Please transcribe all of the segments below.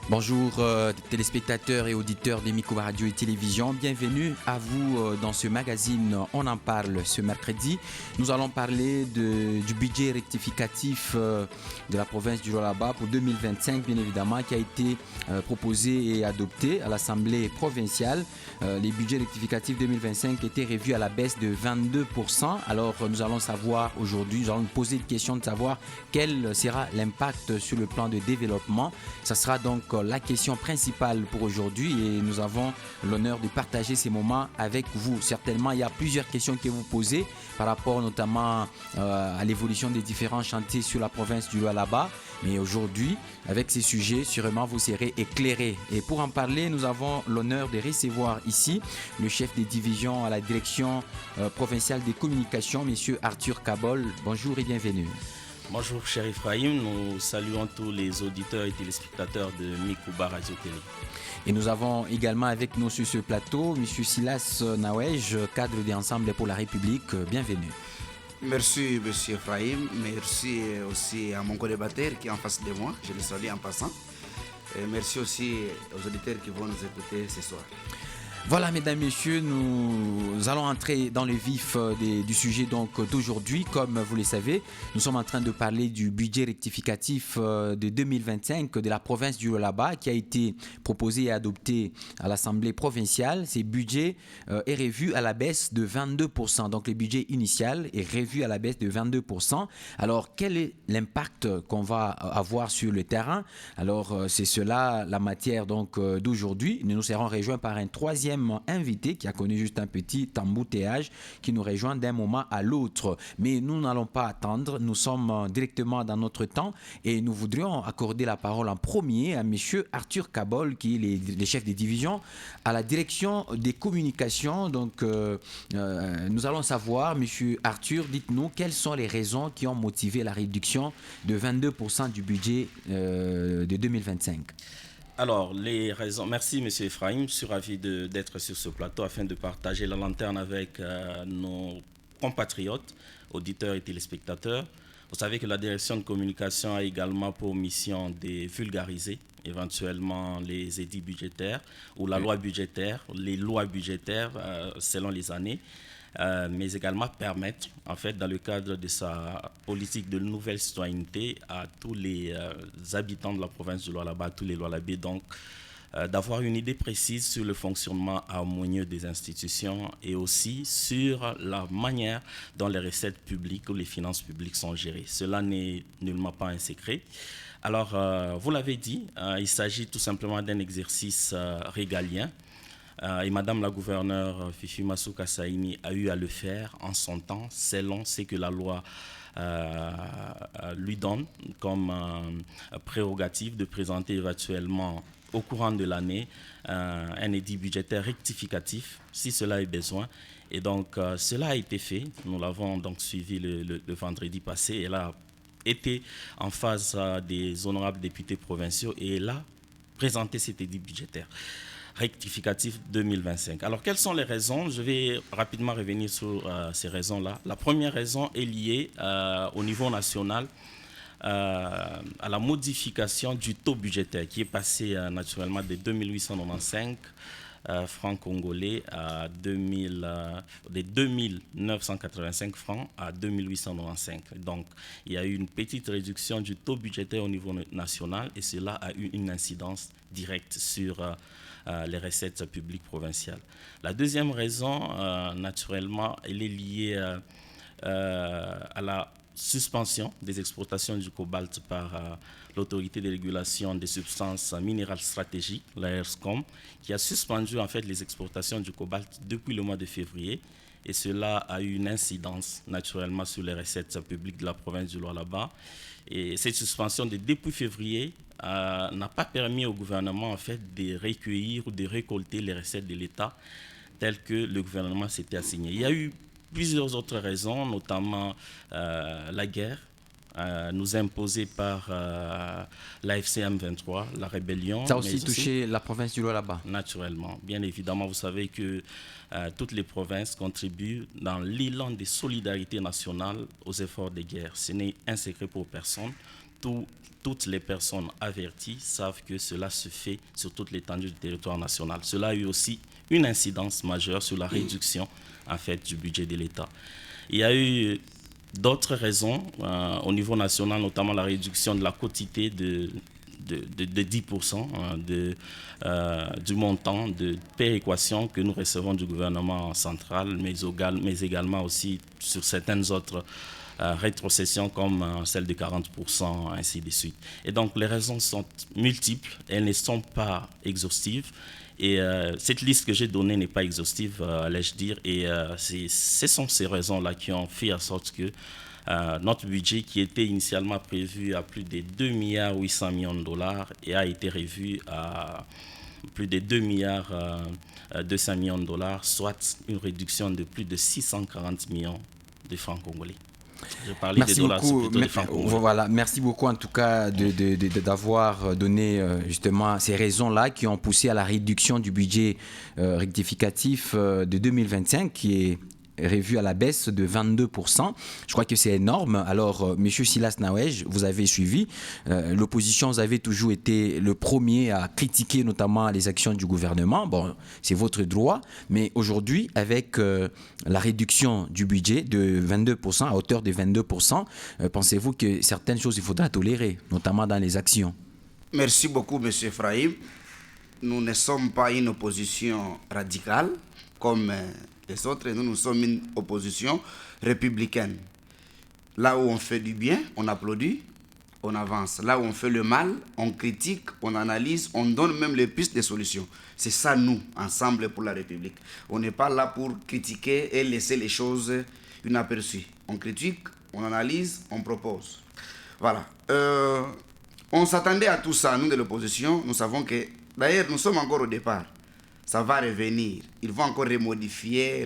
Bonjour téléspectateurs et auditeurs des Mikuba Radio et Télévision, bienvenue à vous dans ce magazine On en parle ce mercredi. Nous allons parler du budget rectificatif de la province du Lualaba pour 2025 bien évidemment qui a été proposé et adopté à l'Assemblée provinciale. Les budgets rectificatifs 2025 étaient revus à la baisse de 22%. Alors nous allons savoir aujourd'hui, nous allons nous poser une question de savoir quel sera l'impact sur le plan de développement. Ça sera donc la question principale pour aujourd'hui et nous avons l'honneur de partager ces moments avec vous. Certainement, il y a plusieurs questions que vous posez par rapport notamment à l'évolution des différents chantiers sur la province du Lualaba. Mais aujourd'hui, avec ces sujets, sûrement vous serez éclairés. Et pour en parler, nous avons l'honneur de recevoir ici le chef des divisions à la direction provinciale des communications, M. Arthur Kabol. Bonjour et bienvenue. Bonjour cher Ephraim, nous saluons tous les auditeurs et téléspectateurs de Mikuba Radio Télé. Et nous avons également avec nous sur ce plateau M. Silas Nawej, cadre d'Ensemble pour la République. Bienvenue. Merci M. Ephraim, merci aussi à mon co-débatteur qui est en face de moi, je le salue en passant. Et merci aussi aux auditeurs qui vont nous écouter ce soir. Voilà, mesdames, messieurs, nous allons entrer dans le vif du sujet d'aujourd'hui. Comme vous le savez, nous sommes en train de parler du budget rectificatif de 2025 de la province du Lualaba qui a été proposé et adopté à l'Assemblée provinciale. Ce budget est revu à la baisse de 22%. Donc, le budget initial est revu à la baisse de 22%. Alors, quel est l'impact qu'on va avoir sur le terrain? Alors, c'est cela la matière d'aujourd'hui. Nous serons rejoints par un troisième invité qui a connu juste un petit embouteillage qui nous rejoint d'un moment à l'autre. Mais nous n'allons pas attendre, nous sommes directement dans notre temps et nous voudrions accorder la parole en premier à M. Arthur Kabol qui est le chef des divisions à la direction des communications. Donc nous allons savoir, M. Arthur, dites-nous quelles sont les raisons qui ont motivé la réduction de 22% du budget de 2025. Alors, les raisons. Merci, M. Ephraim. Je suis ravi d'être sur ce plateau afin de partager la lanterne avec nos compatriotes, auditeurs et téléspectateurs. Vous savez que la direction de communication a également pour mission de vulgariser éventuellement les édits budgétaires ou la loi budgétaire, les lois budgétaires selon les années. Mais également permettre, en fait, dans le cadre de sa politique de nouvelle citoyenneté, à tous les habitants de la province du Lualaba, à tous les Lualabais, donc, d'avoir une idée précise sur le fonctionnement harmonieux des institutions et aussi sur la manière dont les recettes publiques ou les finances publiques sont gérées. Cela n'est nullement pas un secret. Alors, vous l'avez dit, il s'agit tout simplement d'un exercice régalien. Et Madame la gouverneure Fifi Masuka Saini a eu à le faire en son temps, selon ce que la loi lui donne comme prérogative de présenter éventuellement au courant de l'année un édit budgétaire rectificatif, si cela est besoin. Et donc, cela a été fait. Nous l'avons donc suivi le vendredi passé. Elle a été en face des honorables députés provinciaux et elle a présenté cet édit budgétaire rectificatif 2025. Alors, quelles sont les raisons? Je vais rapidement revenir sur ces raisons-là. La première raison est liée au niveau national à la modification du taux budgétaire qui est passé naturellement de 2895 francs congolais à de 2985 francs à 2895. Donc, il y a eu une petite réduction du taux budgétaire au niveau national et cela a eu une incidence directe sur les recettes publiques provinciales. La deuxième raison, naturellement, elle est liée à la suspension des exportations du cobalt par l'autorité de régulation des substances minérales stratégiques, l'AERSCOM, qui a suspendu en fait les exportations du cobalt depuis le mois de février. Et cela a eu une incidence naturellement sur les recettes publiques de la province du Lualaba. Et cette suspension depuis février n'a pas permis au gouvernement en fait de recueillir ou de récolter les recettes de l'État telles que le gouvernement s'était assigné. Il y a eu plusieurs autres raisons, notamment la guerre nous imposés par l'AFC M23, la rébellion. Ça a aussi touché la province du Lualaba. Naturellement. Bien évidemment, vous savez que toutes les provinces contribuent dans l'élan de solidarité nationale aux efforts de guerre. Ce n'est un secret pour personne. Toutes les personnes averties savent que cela se fait sur toute l'étendue du territoire national. Cela a eu aussi une incidence majeure sur la réduction en fait, du budget de l'État. Il y a eu d'autres raisons au niveau national, notamment la réduction de la quotité de 10% du montant de péréquation que nous recevons du gouvernement central, mais également aussi sur certaines autres rétrocessions comme celle de 40%, ainsi de suite. Et donc les raisons sont multiples, elles ne sont pas exhaustives. Et cette liste que j'ai donnée n'est pas exhaustive, allais-je dire, et ce sont ces raisons-là qui ont fait en sorte que notre budget, qui était initialement prévu à plus de 2,8 milliards de dollars, et a été revu à plus de 2,2 milliards de dollars, soit une réduction de plus de 640 millions de francs congolais. Je parlais des dollars, c'est plutôt des francs congolais. Voilà, merci beaucoup en tout cas d'avoir donné justement ces raisons-là qui ont poussé à la réduction du budget rectificatif de 2025 qui est revu à la baisse de 22%. Je crois que c'est énorme. Alors, M. Silas Nawej, vous avez suivi. L'opposition, vous avez toujours été le premier à critiquer notamment les actions du gouvernement. Bon, c'est votre droit. Mais aujourd'hui, avec la réduction du budget de 22%, à hauteur de 22%, pensez-vous que certaines choses, il faudra tolérer, notamment dans les actions? Merci beaucoup, M. Ephraim. Nous ne sommes pas une opposition radicale comme les autres. Nous sommes une opposition républicaine. Là où on fait du bien, on applaudit, on avance. Là où on fait le mal, on critique, on analyse, on donne même les pistes de solutions. C'est ça, nous, ensemble pour la République. On n'est pas là pour critiquer et laisser les choses inaperçues. On critique, on analyse, on propose. Voilà. On s'attendait à tout ça, nous de l'opposition. Nous savons que, d'ailleurs, nous sommes encore au départ. Ça va revenir. Ils vont encore remodifier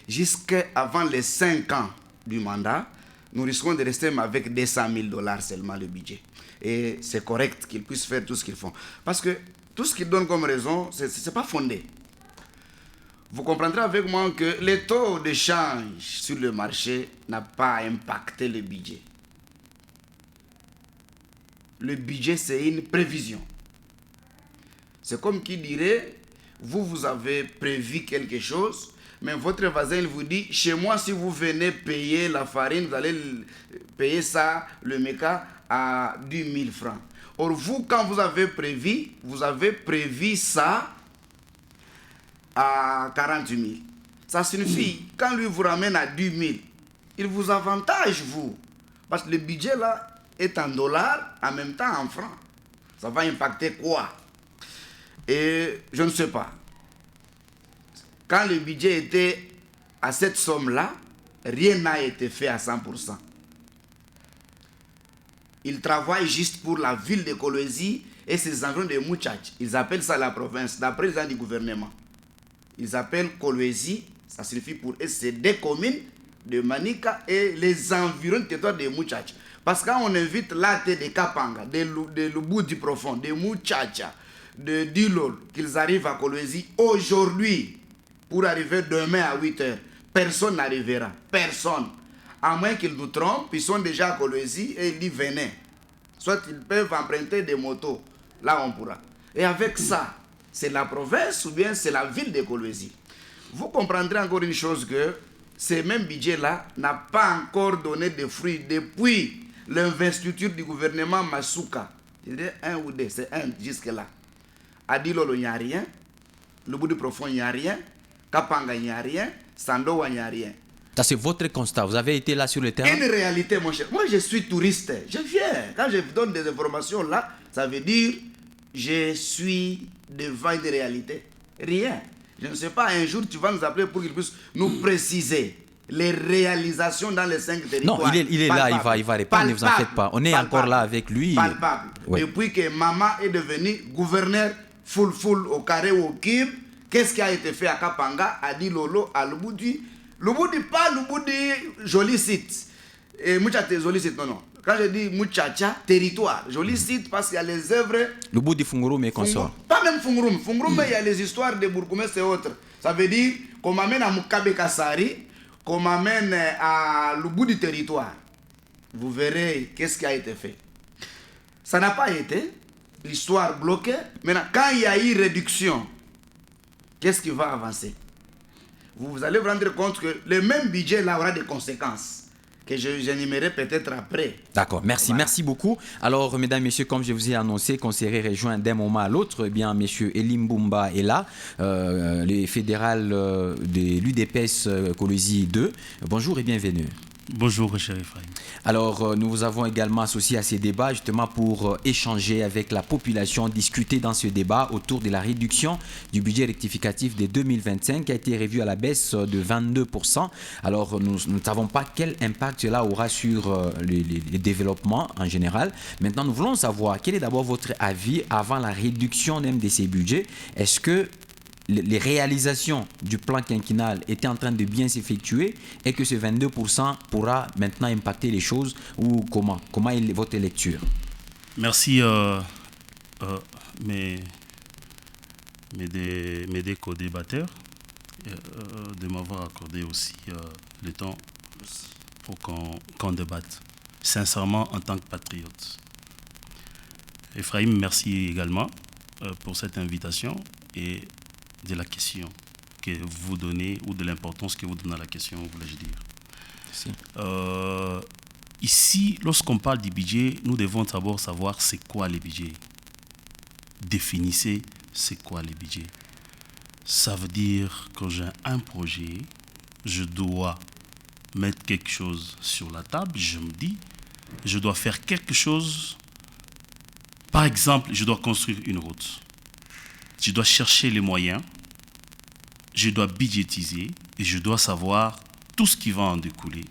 jusqu'avant les 5 ans du mandat. Nous risquons de rester avec 200 000 dollars seulement le budget. Et c'est correct qu'ils puissent faire tout ce qu'ils font. Parce que tout ce qu'ils donnent comme raison, ce n'est pas fondé. Vous comprendrez avec moi que les taux de change sur le marché n'ont pas impacté le budget. Le budget, c'est une prévision. C'est comme qui dirait, vous avez prévu quelque chose, mais votre voisin il vous dit, chez moi, si vous venez payer la farine, vous allez payer ça, le méca, à 10 000 francs. Or, vous, quand vous avez prévu ça à 40 000. Ça signifie, quand lui vous ramène à 10 000, il vous avantage, vous. Parce que le budget, là, est en dollars, en même temps en francs. Ça va impacter quoi? Et je ne sais pas. Quand le budget était à cette somme-là, rien n'a été fait à 100%. Ils travaillent juste pour la ville de Kolwezi et ses environs de Mouchach. Ils appellent ça la province, d'après les gens du gouvernement. Ils appellent Kolwezi, ça signifie pour eux, c'est des communes de Manika et les environs du territoire de Mouchach. Parce que quand on invite l'AT de Kapanga, de Lubu du Profond, de Mouchacha, de Dilol, qu'ils arrivent à Kolwezi aujourd'hui, pour arriver demain à 8 h, personne n'arrivera. Personne. À moins qu'ils nous trompent, ils sont déjà à Kolwezi et ils disent venez. Soit ils peuvent emprunter des motos. Là, on pourra. Et avec ça, c'est la province ou bien c'est la ville de Kolwezi. Vous comprendrez encore une chose que ce même budget-là n'a pas encore donné de fruits depuis l'investiture du gouvernement Masuka. Je dirais un ou deux, c'est un jusque-là. À Dilolo, il n'y a rien. Le bout du profond, il n'y a rien. Kapanga, il n'y a rien. Sandowa, il n'y a rien. Ça, c'est votre constat. Vous avez été là sur le terrain? Une réalité, mon cher. Moi, je suis touriste. Je viens. Quand je vous donne des informations là, ça veut dire je suis devant une réalité. Rien. Je ne sais pas, un jour, tu vas nous appeler pour qu'il puisse nous préciser les réalisations dans les 5 territoires. Non, il est là, il va répondre, ne vous en faites pas. On est encore là avec lui. Palpable. Ouais. Depuis que maman est devenue gouverneur full au carré ou au cube, qu'est-ce qui a été fait à Kapanga, à Dilolo, à Lubudi? Lubudi, pas Lubudi, joli site. Et Mouchate, joli c'est ton nom. Quand je dis Mouchacha, territoire, joli site parce qu'il y a les œuvres. Le bout de Fungurum et consort. Pas même Fungurum. Fungurum, il y a les histoires de Bourgoumès et autres. Ça veut dire qu'on m'amène à Mukabe Kassari, qu'on m'amène à le bout du territoire. Vous verrez qu'est-ce qui a été fait. Ça n'a pas été. L'histoire bloquée. Maintenant, quand il y a eu réduction, qu'est-ce qui va avancer? Vous allez vous rendre compte que le même budget là aura des conséquences que j'énumérerai peut-être après. D'accord, merci, voilà. Merci beaucoup. Alors, mesdames, messieurs, comme je vous ai annoncé qu'on serait rejoint d'un moment à l'autre, eh bien, monsieur Elim Boumba est là, le fédéral de l'UDPS Colosie 2. Bonjour et bienvenue. Bonjour, cher Ephraim. Alors, nous vous avons également associé à ces débats justement pour échanger avec la population, discuter dans ce débat autour de la réduction du budget rectificatif de 2025 qui a été revu à la baisse de 22%. Alors, nous ne savons pas quel impact cela aura sur les développements en général. Maintenant, nous voulons savoir quel est d'abord votre avis avant la réduction même de ces budgets. Est-ce que les réalisations du plan quinquennal étaient en train de bien s'effectuer et que ce 22% pourra maintenant impacter les choses ou comment est votre lecture? Merci mes deux co-débatteurs de m'avoir accordé aussi le temps pour qu'on débatte sincèrement en tant que patriote. Ephraim, merci également pour cette invitation et de la question que vous donnez ou de l'importance que vous donnez à la question, voulais-je dire. Ici, lorsqu'on parle du budget, nous devons d'abord savoir c'est quoi le budget. Définissez c'est quoi le budget. Ça veut dire que j'ai un projet, je dois mettre quelque chose sur la table, je me dis, je dois faire quelque chose. Par exemple, je dois construire une route. Je dois chercher les moyens, je dois budgétiser et je dois savoir tout ce qui va en découler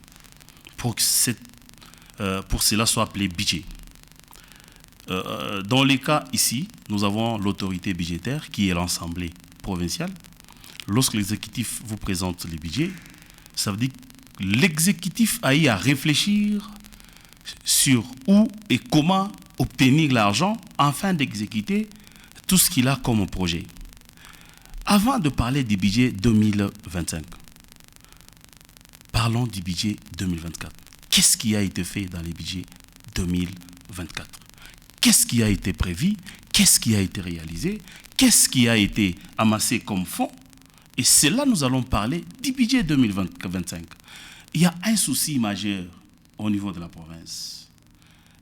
pour que cela soit appelé budget. Dans les cas ici, nous avons l'autorité budgétaire qui est l'Assemblée provinciale. Lorsque l'exécutif vous présente les budgets, ça veut dire que l'exécutif a eu à réfléchir sur où et comment obtenir l'argent afin d'exécuter tout ce qu'il a comme projet. Avant de parler du budget 2025, parlons du budget 2024. Qu'est-ce qui a été fait dans les budgets 2024? Qu'est-ce qui a été prévu? Qu'est-ce qui a été réalisé? Qu'est-ce qui a été amassé comme fonds? Et c'est là que nous allons parler du budget 2025. Il y a un souci majeur au niveau de la province.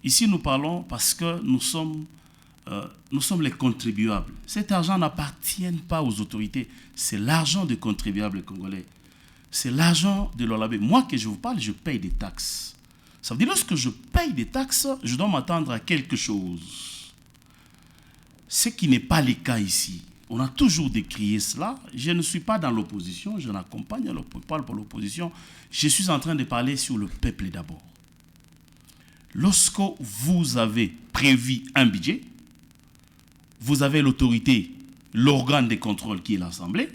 Ici, nous parlons parce que nous sommes les contribuables. Cet argent n'appartient pas aux autorités. C'est l'argent des contribuables congolais. C'est l'argent de l'Olabé. Moi que je vous parle, je paye des taxes. Ça veut dire que lorsque je paye des taxes, je dois m'attendre à quelque chose. Ce qui n'est pas le cas ici. On a toujours décrié cela. Je ne suis pas dans l'opposition, je n'accompagne pas pour l'opposition. Je suis en train de parler sur le peuple d'abord. Lorsque vous avez prévu un budget, vous avez l'autorité, l'organe de contrôle qui est l'Assemblée,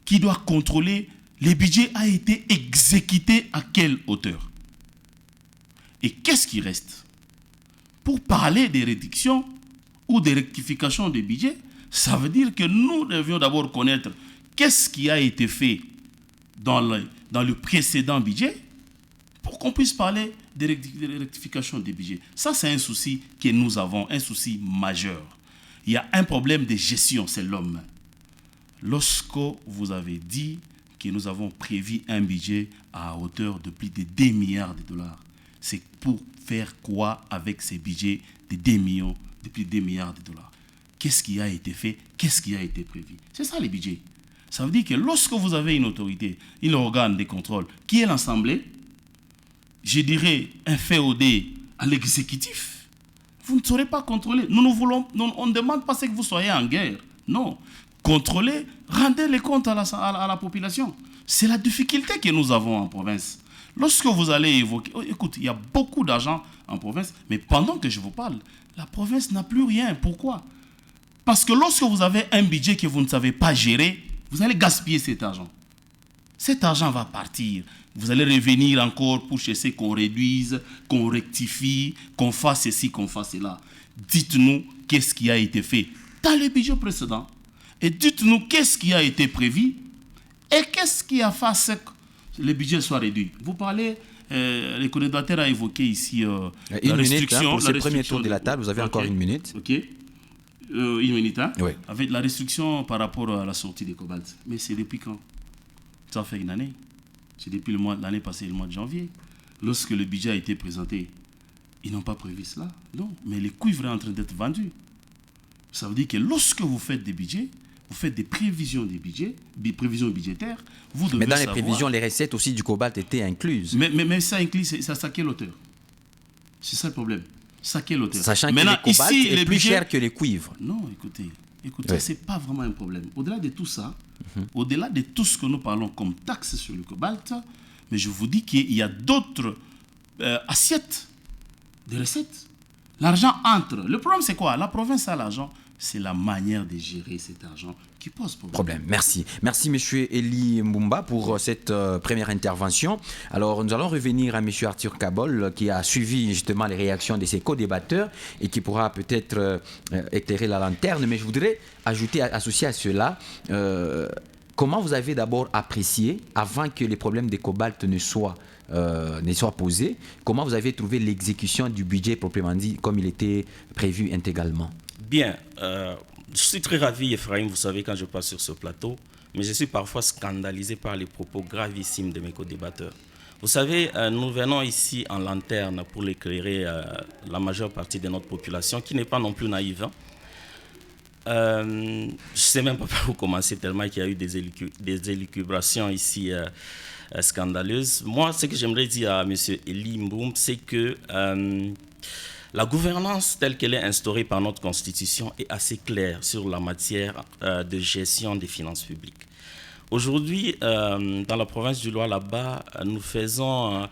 qui doit contrôler le budget a été exécuté à quelle hauteur. Et qu'est-ce qui reste? Pour parler des réductions ou des rectifications des budgets, ça veut dire que nous devions d'abord connaître qu'est-ce qui a été fait dans le précédent budget pour qu'on puisse parler des rectifications des budgets. Ça, c'est un souci que nous avons, un souci majeur. Il y a un problème de gestion, c'est l'homme. Lorsque vous avez dit que nous avons prévu un budget à hauteur de plus de 2 milliards de dollars, c'est pour faire quoi avec ces budgets de 2 millions, de plus de 2 milliards de dollars? Qu'est-ce qui a été fait? Qu'est-ce qui a été prévu? C'est ça les budgets. Ça veut dire que lorsque vous avez une autorité, un organe de contrôle qui est l'Assemblée, je dirais un FOD à l'exécutif, vous ne saurez pas contrôler. On ne demande pas que vous soyez en guerre. Non. Contrôlez, rendez les comptes à la population. C'est la difficulté que nous avons en province. Lorsque vous allez évoquer, écoute, il y a beaucoup d'argent en province, mais pendant que je vous parle, la province n'a plus rien. Pourquoi? Parce que lorsque vous avez un budget que vous ne savez pas gérer, vous allez gaspiller cet argent. Cet argent va partir. Vous allez revenir encore pour chercher qu'on réduise, qu'on rectifie, qu'on fasse ceci, qu'on fasse cela. Dites-nous qu'est-ce qui a été fait dans le budget précédent. Et dites-nous qu'est-ce qui a été prévu et qu'est-ce qui a fait à ce que le budget soit réduit. Vous parlez, le coordinateur a évoqué ici une minute pour ce premier tour de la table. Vous avez encore une minute. Ok. Une minute, hein? Oui. Avec la restriction par rapport à la sortie des cobalt. Mais c'est depuis quand? Ça fait une année. C'est depuis l'année passée, le mois de janvier. Lorsque le budget a été présenté, ils n'ont pas prévu cela. Non, mais le cuivre est en train d'être vendu. Ça veut dire que lorsque vous faites des budgets, vous faites des prévisions des budgets, des prévisions budgétaires, vous devez Mais dans les savoir... prévisions, les recettes aussi du cobalt étaient incluses. Mais ça inclut, c'est à quelle hauteur? C'est ça le problème. C'est à quelle hauteur? Sachant maintenant, que le cobalt ici, est plus cher que les cuivres. Non, écoutez, Oui. ça, c'est pas vraiment un problème. Au-delà de tout ça, au-delà de tout ce que nous parlons comme taxe sur le cobalt, mais je vous dis qu'il y a d'autres assiettes de recettes. L'argent entre. Le problème, c'est quoi? La province a l'argent. C'est la manière de gérer cet argent qui pose problème. Merci. Merci, M. Eli Mbumba, pour cette première intervention. Alors, nous allons revenir à M. Arthur Kabol, qui a suivi justement les réactions de ses co-débatteurs et qui pourra peut-être éclairer la lanterne. Mais je voudrais ajouter, associé à cela, comment vous avez d'abord apprécié, avant que les problèmes de cobalt ne soient posés, comment vous avez trouvé l'exécution du budget proprement dit, comme il était prévu intégralement? Bien, je suis très ravi, Ephraim, vous savez, quand je passe sur ce plateau, mais je suis parfois scandalisé par les propos gravissimes de mes co-débatteurs. Vous savez, nous venons ici en lanterne pour éclairer la majeure partie de notre population, qui n'est pas non plus naïve. Hein. Je ne sais même pas par où commencer, tellement qu'il y a eu des élucubrations ici scandaleuses. Moi, ce que j'aimerais dire à M. Eli Mbumba, c'est que... la gouvernance telle qu'elle est instaurée par notre Constitution est assez claire sur la matière de gestion des finances publiques. Aujourd'hui, dans la province du Lualaba, nous faisons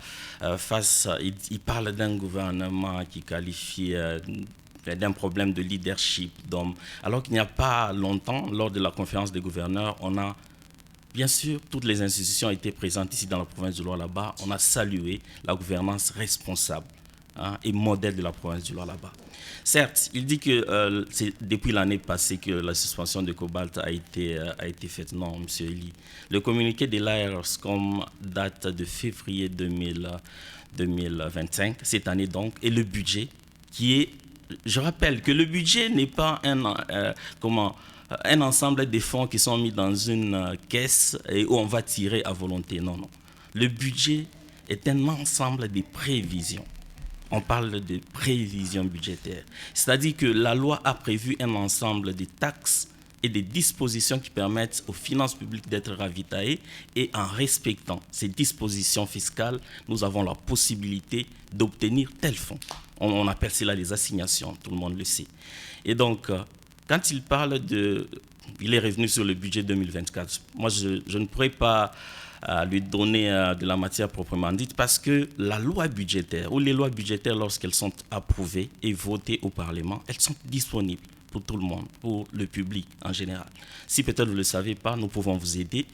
face, il parle d'un gouvernement qui qualifie d'un problème de leadership, alors qu'il n'y a pas longtemps, lors de la conférence des gouverneurs, on a bien sûr, toutes les institutions étaient présentes ici dans la province du Lualaba, on a salué la gouvernance responsable et modèle de la province du Lualaba. Certes, il dit que c'est depuis l'année passée que la suspension de cobalt a été faite. Non, M. Eli. Le communiqué de l'AERSCOM date de février 2025, cette année donc, et le budget qui est... Je rappelle que le budget n'est pas un ensemble de fonds qui sont mis dans une caisse et où on va tirer à volonté. Non, non. Le budget est un ensemble de prévisions. On parle de prévisions budgétaires. C'est-à-dire que la loi a prévu un ensemble de taxes et des dispositions qui permettent aux finances publiques d'être ravitaillées, et en respectant ces dispositions fiscales, nous avons la possibilité d'obtenir tel fonds. On appelle cela les assignations, tout le monde le sait. Et donc, quand il parle il est revenu sur le budget 2024, moi je ne pourrais pas lui donner de la matière proprement dite, parce que la loi budgétaire, ou les lois budgétaires, lorsqu'elles sont approuvées et votées au Parlement, elles sont disponibles pour tout le monde, pour le public en général. Si peut-être vous ne le savez pas, nous pouvons vous aider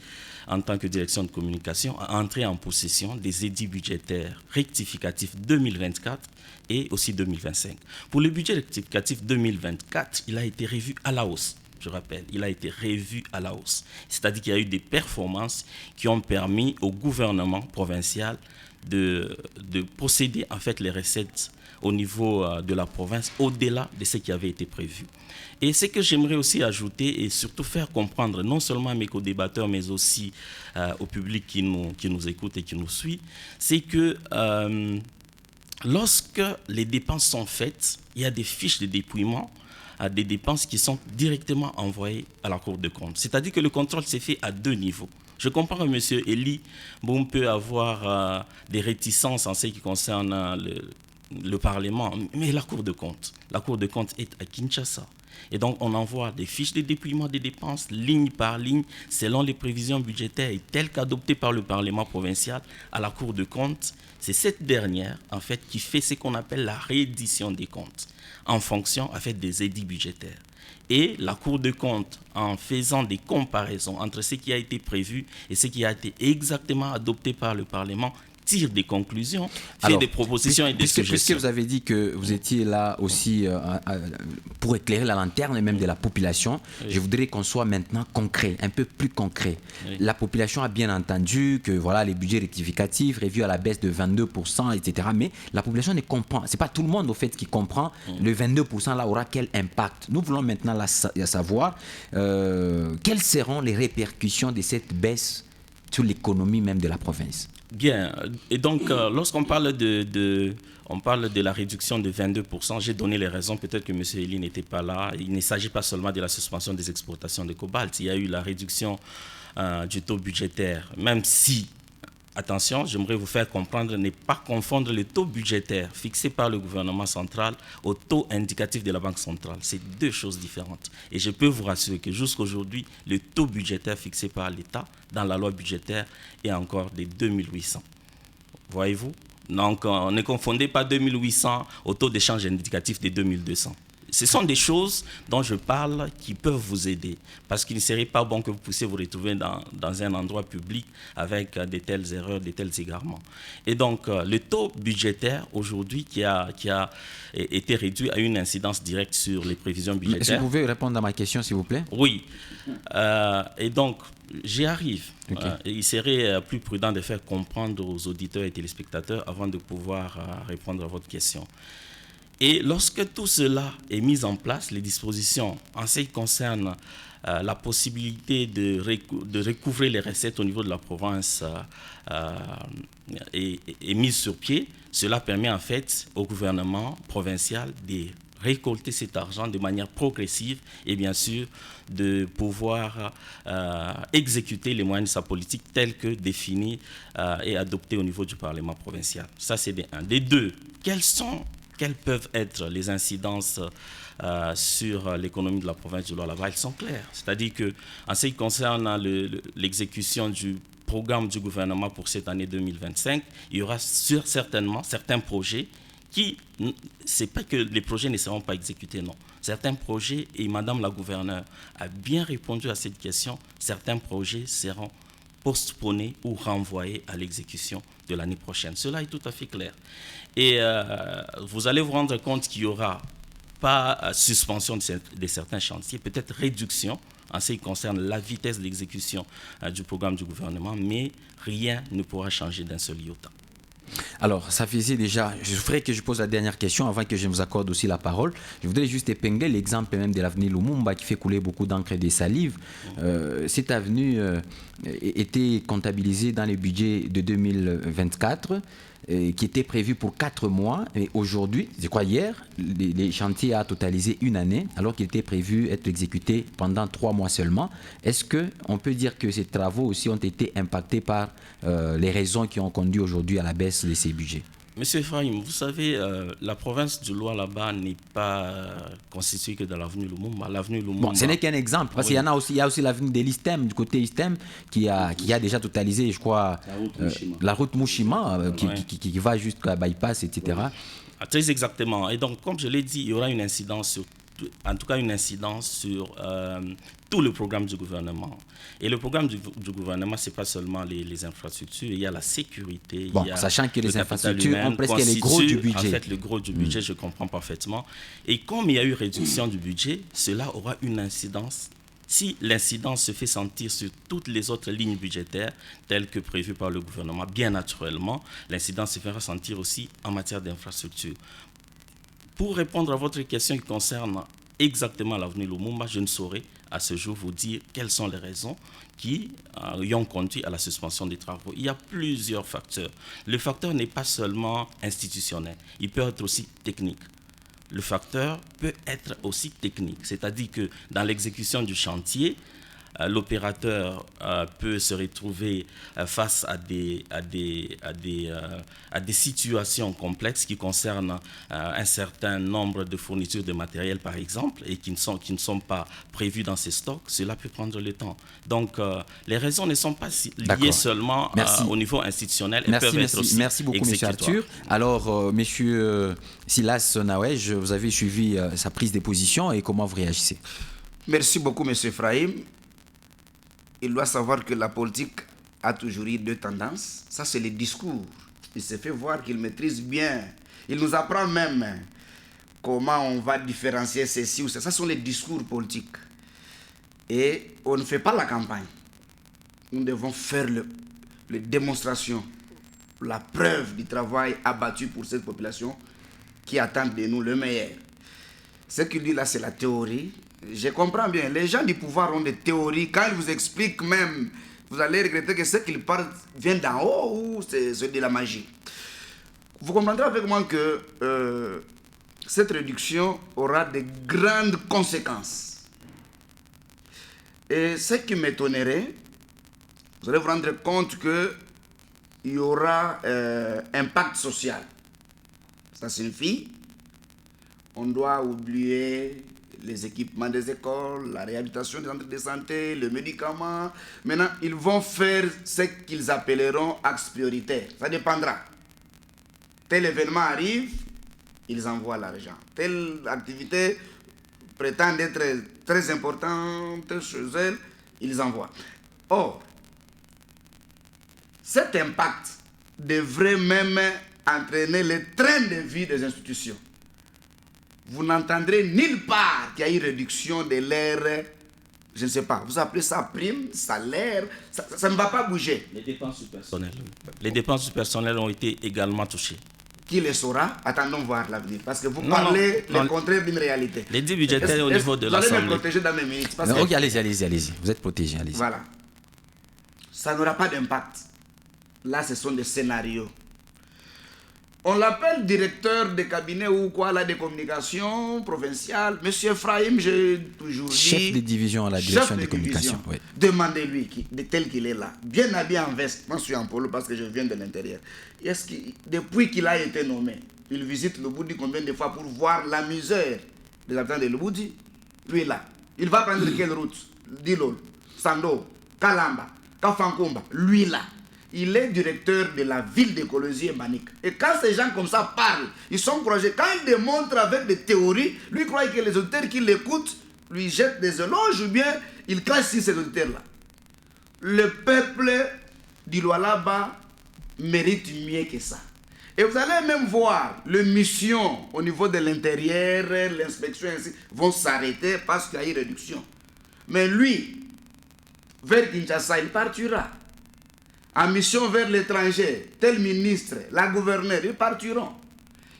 en tant que direction de communication à entrer en possession des édits budgétaires rectificatifs 2024 et aussi 2025. Pour le budget rectificatif 2024, il a été revu à la hausse. Je rappelle, il a été revu à la hausse. C'est-à-dire qu'il y a eu des performances qui ont permis au gouvernement provincial de procéder en fait les recettes au niveau de la province, au-delà de ce qui avait été prévu. Et ce que j'aimerais aussi ajouter et surtout faire comprendre, non seulement à mes co-débatteurs, mais aussi au public qui nous écoute et qui nous suit, c'est que lorsque les dépenses sont faites, il y a des fiches de dépouillement à des dépenses qui sont directement envoyées à la Cour des comptes. C'est-à-dire que le contrôle s'est fait à deux niveaux. Je comprends que M. Eli Mbumba peut avoir des réticences en ce qui concerne le Parlement, mais la Cour des comptes est à Kinshasa. Et donc, on envoie des fiches de dépouillement des dépenses, ligne par ligne, selon les prévisions budgétaires et telles qu'adoptées par le Parlement provincial à la Cour des comptes. C'est cette dernière, en fait, qui fait ce qu'on appelle la réédition des comptes, en fonction, en fait, des édits budgétaires. Et la Cour des comptes, en faisant des comparaisons entre ce qui a été prévu et ce qui a été exactement adopté par le Parlement, tire des conclusions, fait des propositions et des suggestions. Puisque vous avez dit que vous étiez là aussi pour éclairer la lanterne et même de la population, je voudrais qu'on soit maintenant concret, un peu plus concret. La population a bien entendu que voilà, les budgets rectificatifs revus à la baisse de 22%, etc. Mais la population ne comprend. Ce n'est pas tout le monde au fait qui comprend le 22% là aura quel impact. Nous voulons maintenant savoir quelles seront les répercussions de cette baisse sur l'économie même de la province. Bien, et donc lorsqu'on parle on parle de la réduction de 22%, j'ai donné les raisons, peut-être que M. Elie n'était pas là. Il ne s'agit pas seulement de la suspension des exportations de cobalt, il y a eu la réduction du taux budgétaire, même si, attention, j'aimerais vous faire comprendre, ne pas confondre le taux budgétaire fixé par le gouvernement central au taux indicatif de la Banque centrale. C'est deux choses différentes. Et je peux vous rassurer que jusqu'à aujourd'hui, le taux budgétaire fixé par l'État dans la loi budgétaire est encore de 2800. Voyez-vous? Donc, ne confondez pas 2800 au taux d'échange indicatif de 2200. Ce sont des choses dont je parle qui peuvent vous aider. Parce qu'il ne serait pas bon que vous puissiez vous retrouver dans un endroit public avec de telles erreurs, de tels égarements. Et donc, le taux budgétaire aujourd'hui qui a été réduit a une incidence directe sur les prévisions budgétaires. Est-ce que vous pouvez répondre à ma question, s'il vous plaît? Oui. Et donc, j'y arrive. Okay. Il serait plus prudent de faire comprendre aux auditeurs et téléspectateurs avant de pouvoir répondre à votre question. Et lorsque tout cela est mis en place, les dispositions en ce qui concerne la possibilité de recouvrer les recettes au niveau de la province est mise sur pied, cela permet en fait au gouvernement provincial de récolter cet argent de manière progressive et bien sûr de pouvoir exécuter les moyens de sa politique tels que définis et adoptés au niveau du Parlement provincial. Ça, c'est des 1. Des 2, quelles peuvent être les incidences sur l'économie de la province du Lualaba? Elles sont claires. C'est-à-dire qu'en ce qui concerne l'exécution du programme du gouvernement pour cette année 2025, il y aura certainement certains projets qui, c'est pas que les projets ne seront pas exécutés, non. Certains projets, et Madame la gouverneure a bien répondu à cette question, certains projets seront postponés ou renvoyés à l'exécution de l'année prochaine. Cela est tout à fait clair. Et vous allez vous rendre compte qu'il n'y aura pas suspension de certains chantiers, peut-être réduction en ce qui concerne la vitesse d'exécution du programme du gouvernement, mais rien ne pourra changer d'un seul iota. Alors, ça faisait déjà, je voudrais que je pose la dernière question avant que je vous accorde aussi la parole. Je voudrais juste épingler l'exemple même de l'avenue Lumumba qui fait couler beaucoup d'encre et des salives. Cette avenue était comptabilisée dans le budget de 2024 qui était prévu pour 4 mois. Et aujourd'hui, je crois hier, les chantiers a totalisé 1 année alors qu'il était prévu être exécuté pendant 3 mois seulement. Est-ce qu'on peut dire que ces travaux aussi ont été impactés par les raisons qui ont conduit aujourd'hui à la baisse de ces budgets? Monsieur Ephraim, vous savez, la province du Lualaba n'est pas constituée que de l'avenue Lumumba. L'avenue Lumumba. Bon, ce n'est qu'un exemple, parce qu'il y en a aussi, il y a aussi l'avenue de l'Istem, du côté Istem, qui a déjà totalisé, je crois, la route Mouchima, qui va jusqu'à Bypass, etc. Très exactement. Et donc, comme je l'ai dit, il y aura une incidence sur tout le programme du gouvernement. Et le programme du gouvernement, ce n'est pas seulement les infrastructures, il y a la sécurité. Bon, sachant que les infrastructures ont presque le gros du budget. En fait, le gros du budget, je comprends parfaitement. Et comme il y a eu réduction du budget, cela aura une incidence. Si l'incidence se fait sentir sur toutes les autres lignes budgétaires, telles que prévues par le gouvernement, bien naturellement, l'incidence se fera sentir aussi en matière d'infrastructure. Pour répondre à votre question qui concerne exactement l'avenue Lumumba, je ne saurais à ce jour vous dire quelles sont les raisons qui y ont conduit à la suspension des travaux. Il y a plusieurs facteurs. Le facteur n'est pas seulement institutionnel, il peut être aussi technique. Le facteur peut être aussi technique, c'est-à-dire que dans l'exécution du chantier, l'opérateur peut se retrouver face à des situations complexes qui concernent un certain nombre de fournitures de matériel, par exemple, et qui ne sont pas prévues dans ces stocks, cela peut prendre le temps. Donc, les raisons ne sont pas liées seulement au niveau institutionnel. Merci beaucoup, M. Arthur. Alors, M. Silas Nawej, vous avez suivi sa prise de position et comment vous réagissez? Merci beaucoup, M. Frahim. Il doit savoir que la politique a toujours eu deux tendances. Ça, c'est le discours. Il se fait voir qu'il maîtrise bien. Il nous apprend même comment on va différencier ceci ou ça. Ça sont les discours politiques. Et on ne fait pas la campagne. Nous devons faire les démonstrations, la preuve du travail abattu pour cette population qui attend de nous le meilleur. Ce qu'il dit là, c'est la théorie. Je comprends bien. Les gens du pouvoir ont des théories. Quand ils vous expliquent même, vous allez regretter que ce qu'ils parlent vient d'en haut ou c'est de la magie. Vous comprendrez avec moi que cette réduction aura de grandes conséquences. Et ce qui m'étonnerait, vous allez vous rendre compte qu'il y aura impact social. Ça signifie on doit oublier les équipements des écoles, la réhabilitation des centres de santé, le médicament. Maintenant, ils vont faire ce qu'ils appelleront axes prioritaires. Ça dépendra. Tel événement arrive, ils envoient l'argent. Telle activité prétend être très importante chez elles, ils envoient. Or, cet impact devrait même entraîner le train de vie des institutions. Vous n'entendrez nulle part qu'il y a eu réduction de l'air, je ne sais pas, vous appelez ça prime, salaire, ça ne va pas bouger. Les dépenses du personnel. Les dépenses du personnel ont été également touchées. Qui les saura? Attendons voir l'avenir. Parce que vous parlez le contraire d'une réalité. Les dits budgétaires au niveau de l'Assemblée. Vous allez me protéger dans mes minutes. Ok, allez-y. Vous êtes protégé, allez-y. Voilà. Ça n'aura pas d'impact. Là, ce sont des scénarios. On l'appelle directeur de cabinet ou quoi, là, de communication provinciale. Monsieur Frahim, j'ai toujours dit... Chef de division à la direction des communications. Oui. Demandez-lui, tel qu'il est là, bien habillé en veste. Moi, je suis en polo parce que je viens de l'intérieur. Depuis qu'il a été nommé, il visite Lubudi combien de fois pour voir la misère des habitants de Lubudi? Lui, là. Il va prendre quelle route? Dilol, Sando, Kalamba, Kafankumba. Lui, là. Il est directeur de la ville d'écologie et Manik. Et quand ces gens comme ça parlent, ils sont courageux. Quand ils démontrent avec des théories, lui croit que les auditeurs qui l'écoutent lui jettent des éloges ou bien il crache sur ces auditeurs-là. Le peuple du Lualaba mérite mieux que ça. Et vous allez même voir, les missions au niveau de l'intérieur, l'inspection ainsi, vont s'arrêter parce qu'il y a eu réduction. Mais lui, vers Kinshasa, il partira. En mission vers l'étranger, tel ministre, la gouverneure, ils partiront.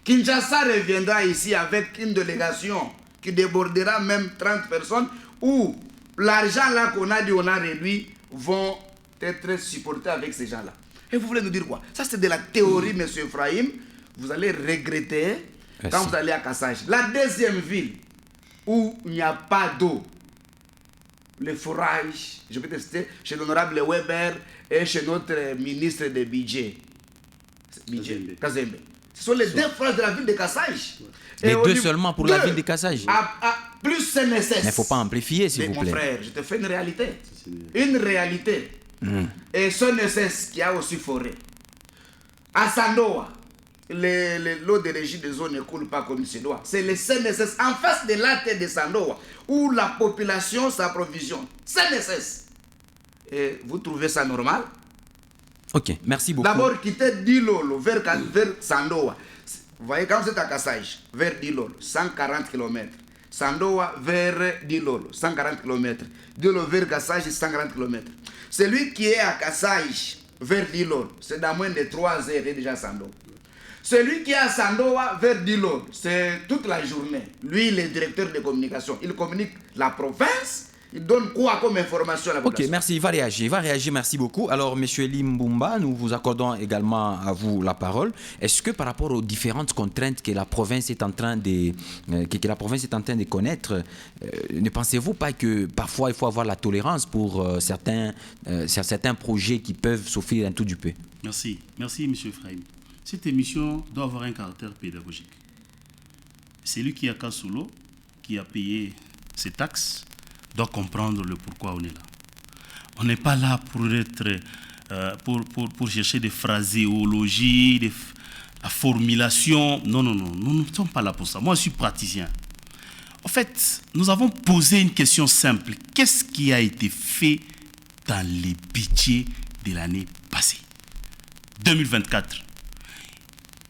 Kinshasa reviendra ici avec une délégation qui débordera même 30 personnes où l'argent là qu'on a dit on a réduit vont être supportés avec ces gens-là. Et vous voulez nous dire quoi? Ça c'est de la théorie, monsieur Frahim. Vous allez regretter quand vous allez à Kassaj. La deuxième ville où il n'y a pas d'eau, le forage, je vais tester chez l'honorable Weber et chez notre ministre de budget, Kazembe. Ce sont les deux phrases de la ville de Kassaj. Les deux seulement pour la ville de Kassaj. Plus CNSS. Mais il ne faut pas amplifier, s'il vous plaît. Mon frère, je te fais une réalité. Une réalité. Et CNSS qui a aussi forêt. À Sandoa, l'eau de régie des zones ne coule pas comme il se doit. C'est le CNSS en face de la tête de Sandoa où la population s'approvisionne. CNSS. Et vous trouvez ça normal? Ok, merci beaucoup. D'abord, quitter Dilolo vers Sandoa. Vous voyez, quand vous êtes à Kassaj, vers Dilolo, 140 km. Sandoa vers Dilolo, 140 km. Dilolo vers Kassaj, 140 km. Celui qui est à Kassaj vers Dilolo, c'est dans moins de 3 heures, il est déjà à Sandoa. Celui qui est à Sandoa vers Dilolo, c'est toute la journée. Lui, il est directeur de communication. Il communique la province Il donne quoi comme information à la population? Ok, merci. Il va réagir, merci beaucoup. Alors, Monsieur Limbumba, nous vous accordons également à vous la parole. Est-ce que par rapport aux différentes contraintes que la province est en train de connaître, ne pensez-vous pas que parfois il faut avoir la tolérance pour certains projets qui peuvent s'offrir un tout du peu? Merci, Monsieur Ephraim. Cette émission doit avoir un caractère pédagogique. Celui qui a Kasoulo, qui a payé ses taxes, doit comprendre le pourquoi on est là. On n'est pas là pour être, pour chercher des phraséologies, la formulation. Non, nous ne sommes pas là pour ça. Moi, je suis praticien. En fait, nous avons posé une question simple. Qu'est-ce qui a été fait dans les budgets de l'année passée, 2024?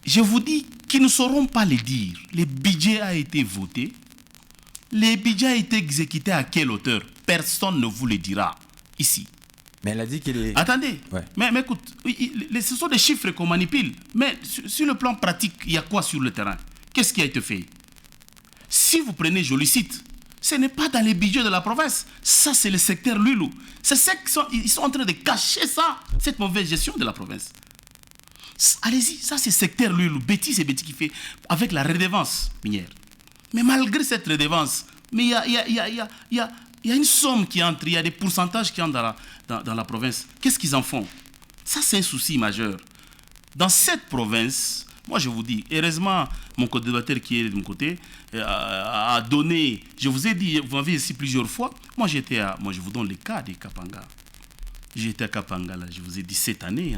Je vous dis qu'ils ne sauront pas le dire. Le budget a été voté. Le budget a été exécuté à quelle hauteur? Personne ne vous le dira ici. Mais elle a dit qu'il est... Attendez, ouais. mais écoute, ce sont des chiffres qu'on manipule. Mais sur le plan pratique, il y a quoi sur le terrain? Qu'est-ce qui a été fait? Si vous prenez Joli Site, ce n'est pas dans les budgets de la province. Ça, c'est le secteur Lulou. C'est ceux qui sont en train de cacher ça, cette mauvaise gestion de la province. Allez-y, ça c'est secteur Lulou. C'est Betty qui fait avec la redevance minière. Mais malgré cette redevance, mais il y a une somme qui entre, il y a des pourcentages qui entrent dans la province. Qu'est-ce qu'ils en font? Ça, c'est un souci majeur. Dans cette province, moi je vous dis, heureusement, mon co-débatteur qui est de mon côté a donné, je vous ai dit, vous m'avez ici plusieurs fois, moi je vous donne le cas de Kapanga. J'étais à Kapanga, là, je vous ai dit cette année,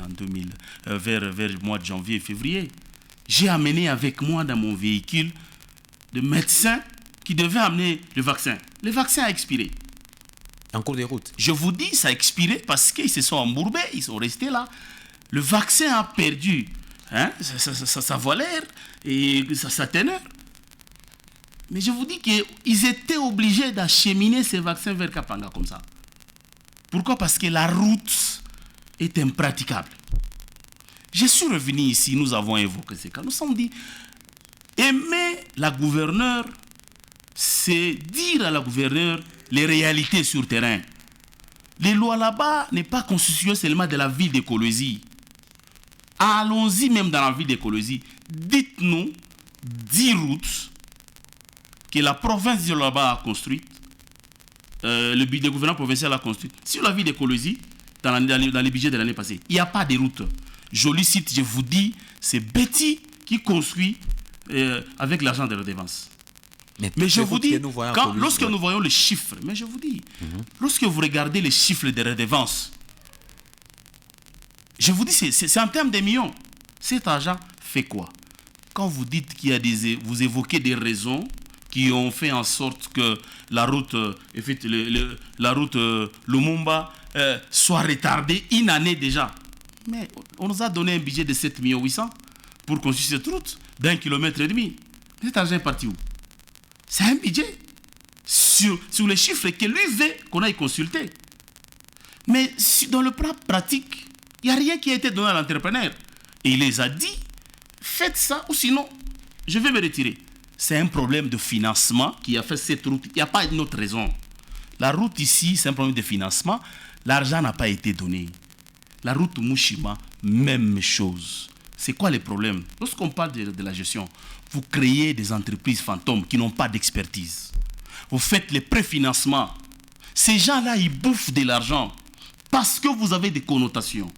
vers le mois de janvier et février. J'ai amené avec moi dans mon véhicule de médecins qui devaient amener le vaccin. Le vaccin a expiré. En cours de route. Je vous dis, ça a expiré parce qu'ils se sont embourbés, ils sont restés là. Le vaccin a perdu sa valeur et sa teneur. Mais je vous dis qu'ils étaient obligés d'acheminer ces vaccins vers Kapanga comme ça. Pourquoi? Parce que la route est impraticable. Je suis revenu ici, nous avons évoqué ces cas. Nous nous sommes dit, aimer la gouverneure, c'est dire à la gouverneure les réalités sur le terrain. Les lois là-bas n'est pas constituées seulement de la ville de Kolwezi. Allons-y même dans la ville de Kolwezi. Dites-nous 10 routes que la province de là-bas a construites, le gouvernement provincial a construit. Sur la ville de Kolwezi, dans les budgets de l'année passée, il n'y a pas de route. Joli Site, je vous dis, c'est Betty qui construit avec l'argent de redevance. Mais je vous dis, lorsque nous voyons les chiffres, mais je vous dis, lorsque vous regardez les chiffres de redevance, je vous dis, c'est en termes de millions. Cet argent fait quoi? Quand vous dites qu'il y a vous évoquez des raisons qui ont fait en sorte que la route, la route Lumumba soit retardée une année déjà. Mais on nous a donné un budget de 7,8 millions pour construire cette route d'1,5 km. Cet argent est parti où? C'est un budget sur les chiffres que lui veut qu'on aille consulter. Mais dans le plan pratique, il n'y a rien qui a été donné à l'entrepreneur. Et il les a dit, faites ça ou sinon, je vais me retirer. C'est un problème de financement qui a fait cette route. Il n'y a pas une autre raison. La route ici, c'est un problème de financement. L'argent n'a pas été donné. La route Mushima, même chose. C'est quoi les problèmes? Lorsqu'on parle de la gestion, vous créez des entreprises fantômes qui n'ont pas d'expertise. Vous faites les préfinancements. Ces gens-là, ils bouffent de l'argent parce que vous avez des connotations.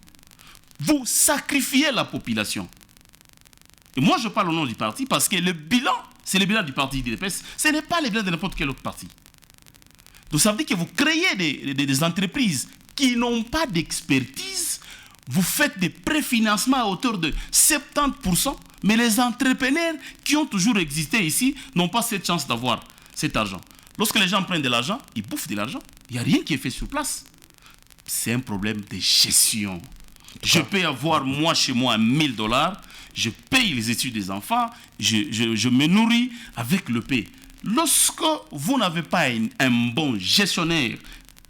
Vous sacrifiez la population. Et moi, je parle au nom du parti parce que le bilan, c'est le bilan du parti DPS. Ce n'est pas le bilan de n'importe quel autre parti. Donc ça veut dire que vous créez des entreprises qui n'ont pas d'expertise. Vous faites des préfinancements à hauteur de 70%, mais les entrepreneurs qui ont toujours existé ici n'ont pas cette chance d'avoir cet argent. Lorsque les gens prennent de l'argent, ils bouffent de l'argent. Il n'y a rien qui est fait sur place. C'est un problème de gestion. Je peux avoir, moi, chez moi, $1000. Je paye les études des enfants. Je me nourris avec le paix. Lorsque vous n'avez pas un bon gestionnaire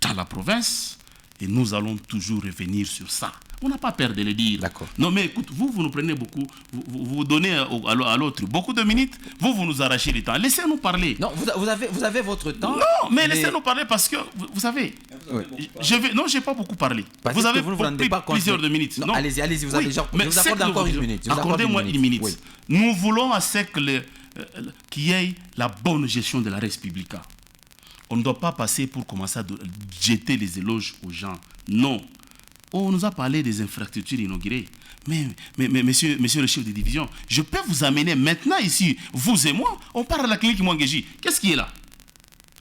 dans la province, et nous allons toujours revenir sur ça, On n'a pas peur de le dire. D'accord. Non, mais écoute, vous nous prenez beaucoup, vous donnez à l'autre beaucoup de minutes, vous nous arrachez le temps. Laissez-nous parler. Non, vous avez votre temps. Non, mais laissez-nous parler parce que, vous savez, je n'ai pas beaucoup parlé. Vous avez plusieurs de minutes. Non, allez-y, vous avez déjà... Je vous accorde encore une minute. Accordez-moi une minute. Oui. Nous voulons à ce qu'il y ait la bonne gestion de la Res Publica. On ne doit pas passer pour commencer à jeter les éloges aux gens. Non. On nous a parlé des infrastructures inaugurées. Mais monsieur le chef de division, je peux vous amener maintenant ici, vous et moi, on part à la clinique Mwangeji. Qu'est-ce qui est là?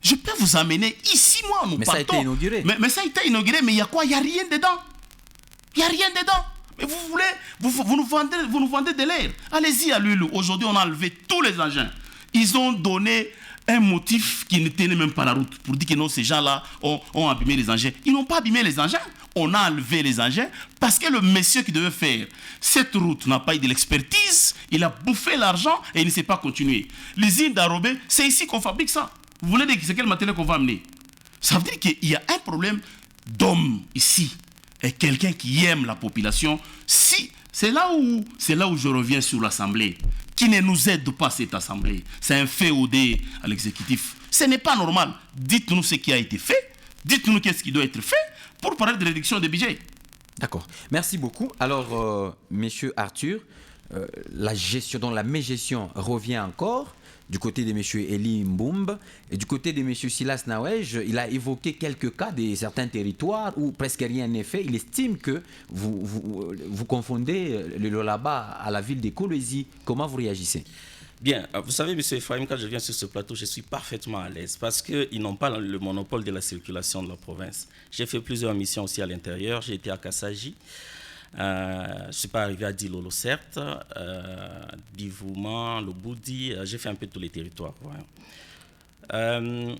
Je peux vous amener ici, moi, nous partons. Ça a été inauguré. Mais ça a été inauguré, mais il y a quoi? Il n'y a rien dedans. Il n'y a rien dedans. Mais vous nous vendez de l'air. Allez-y à Lulu. Aujourd'hui, on a enlevé tous les engins. Ils ont donné un motif qui ne tenait même pas la route pour dire que non, ces gens-là ont abîmé les engins. Ils n'ont pas abîmé les engins. On a enlevé les engins parce que le monsieur qui devait faire cette route n'a pas eu de l'expertise. Il a bouffé l'argent et il ne sait pas continuer. L'usine d'Arobé, c'est ici qu'on fabrique ça. Vous voulez dire que c'est quel matériel qu'on va amener? Ça veut dire qu'il y a un problème d'homme ici. Et quelqu'un qui aime la population. Si, c'est là où je reviens sur l'Assemblée. Qui ne nous aide pas, cette Assemblée. C'est un féodé à l'exécutif. Ce n'est pas normal. Dites-nous ce qui a été fait. Dites-nous qu'est-ce qui doit être fait pour parler de réduction des budgets. D'accord. Merci beaucoup. Alors, monsieur Arthur, la mégestion revient encore du côté de monsieur Eli Mboumbe et du côté de monsieur Silas Nawej. Il a évoqué quelques cas de certains territoires où presque rien n'est fait. Il estime que vous confondez le Lolaba à la ville de Kolwezi. Comment vous réagissez? Bien, vous savez, M. Ephraim, quand je viens sur ce plateau, je suis parfaitement à l'aise parce qu'ils n'ont pas le monopole de la circulation de la province. J'ai fait plusieurs missions aussi à l'intérieur. J'ai été à Kassaji. Je ne suis pas arrivé à Dilolo, certes. Divouma, le Boudi. J'ai fait un peu tous les territoires. Ouais.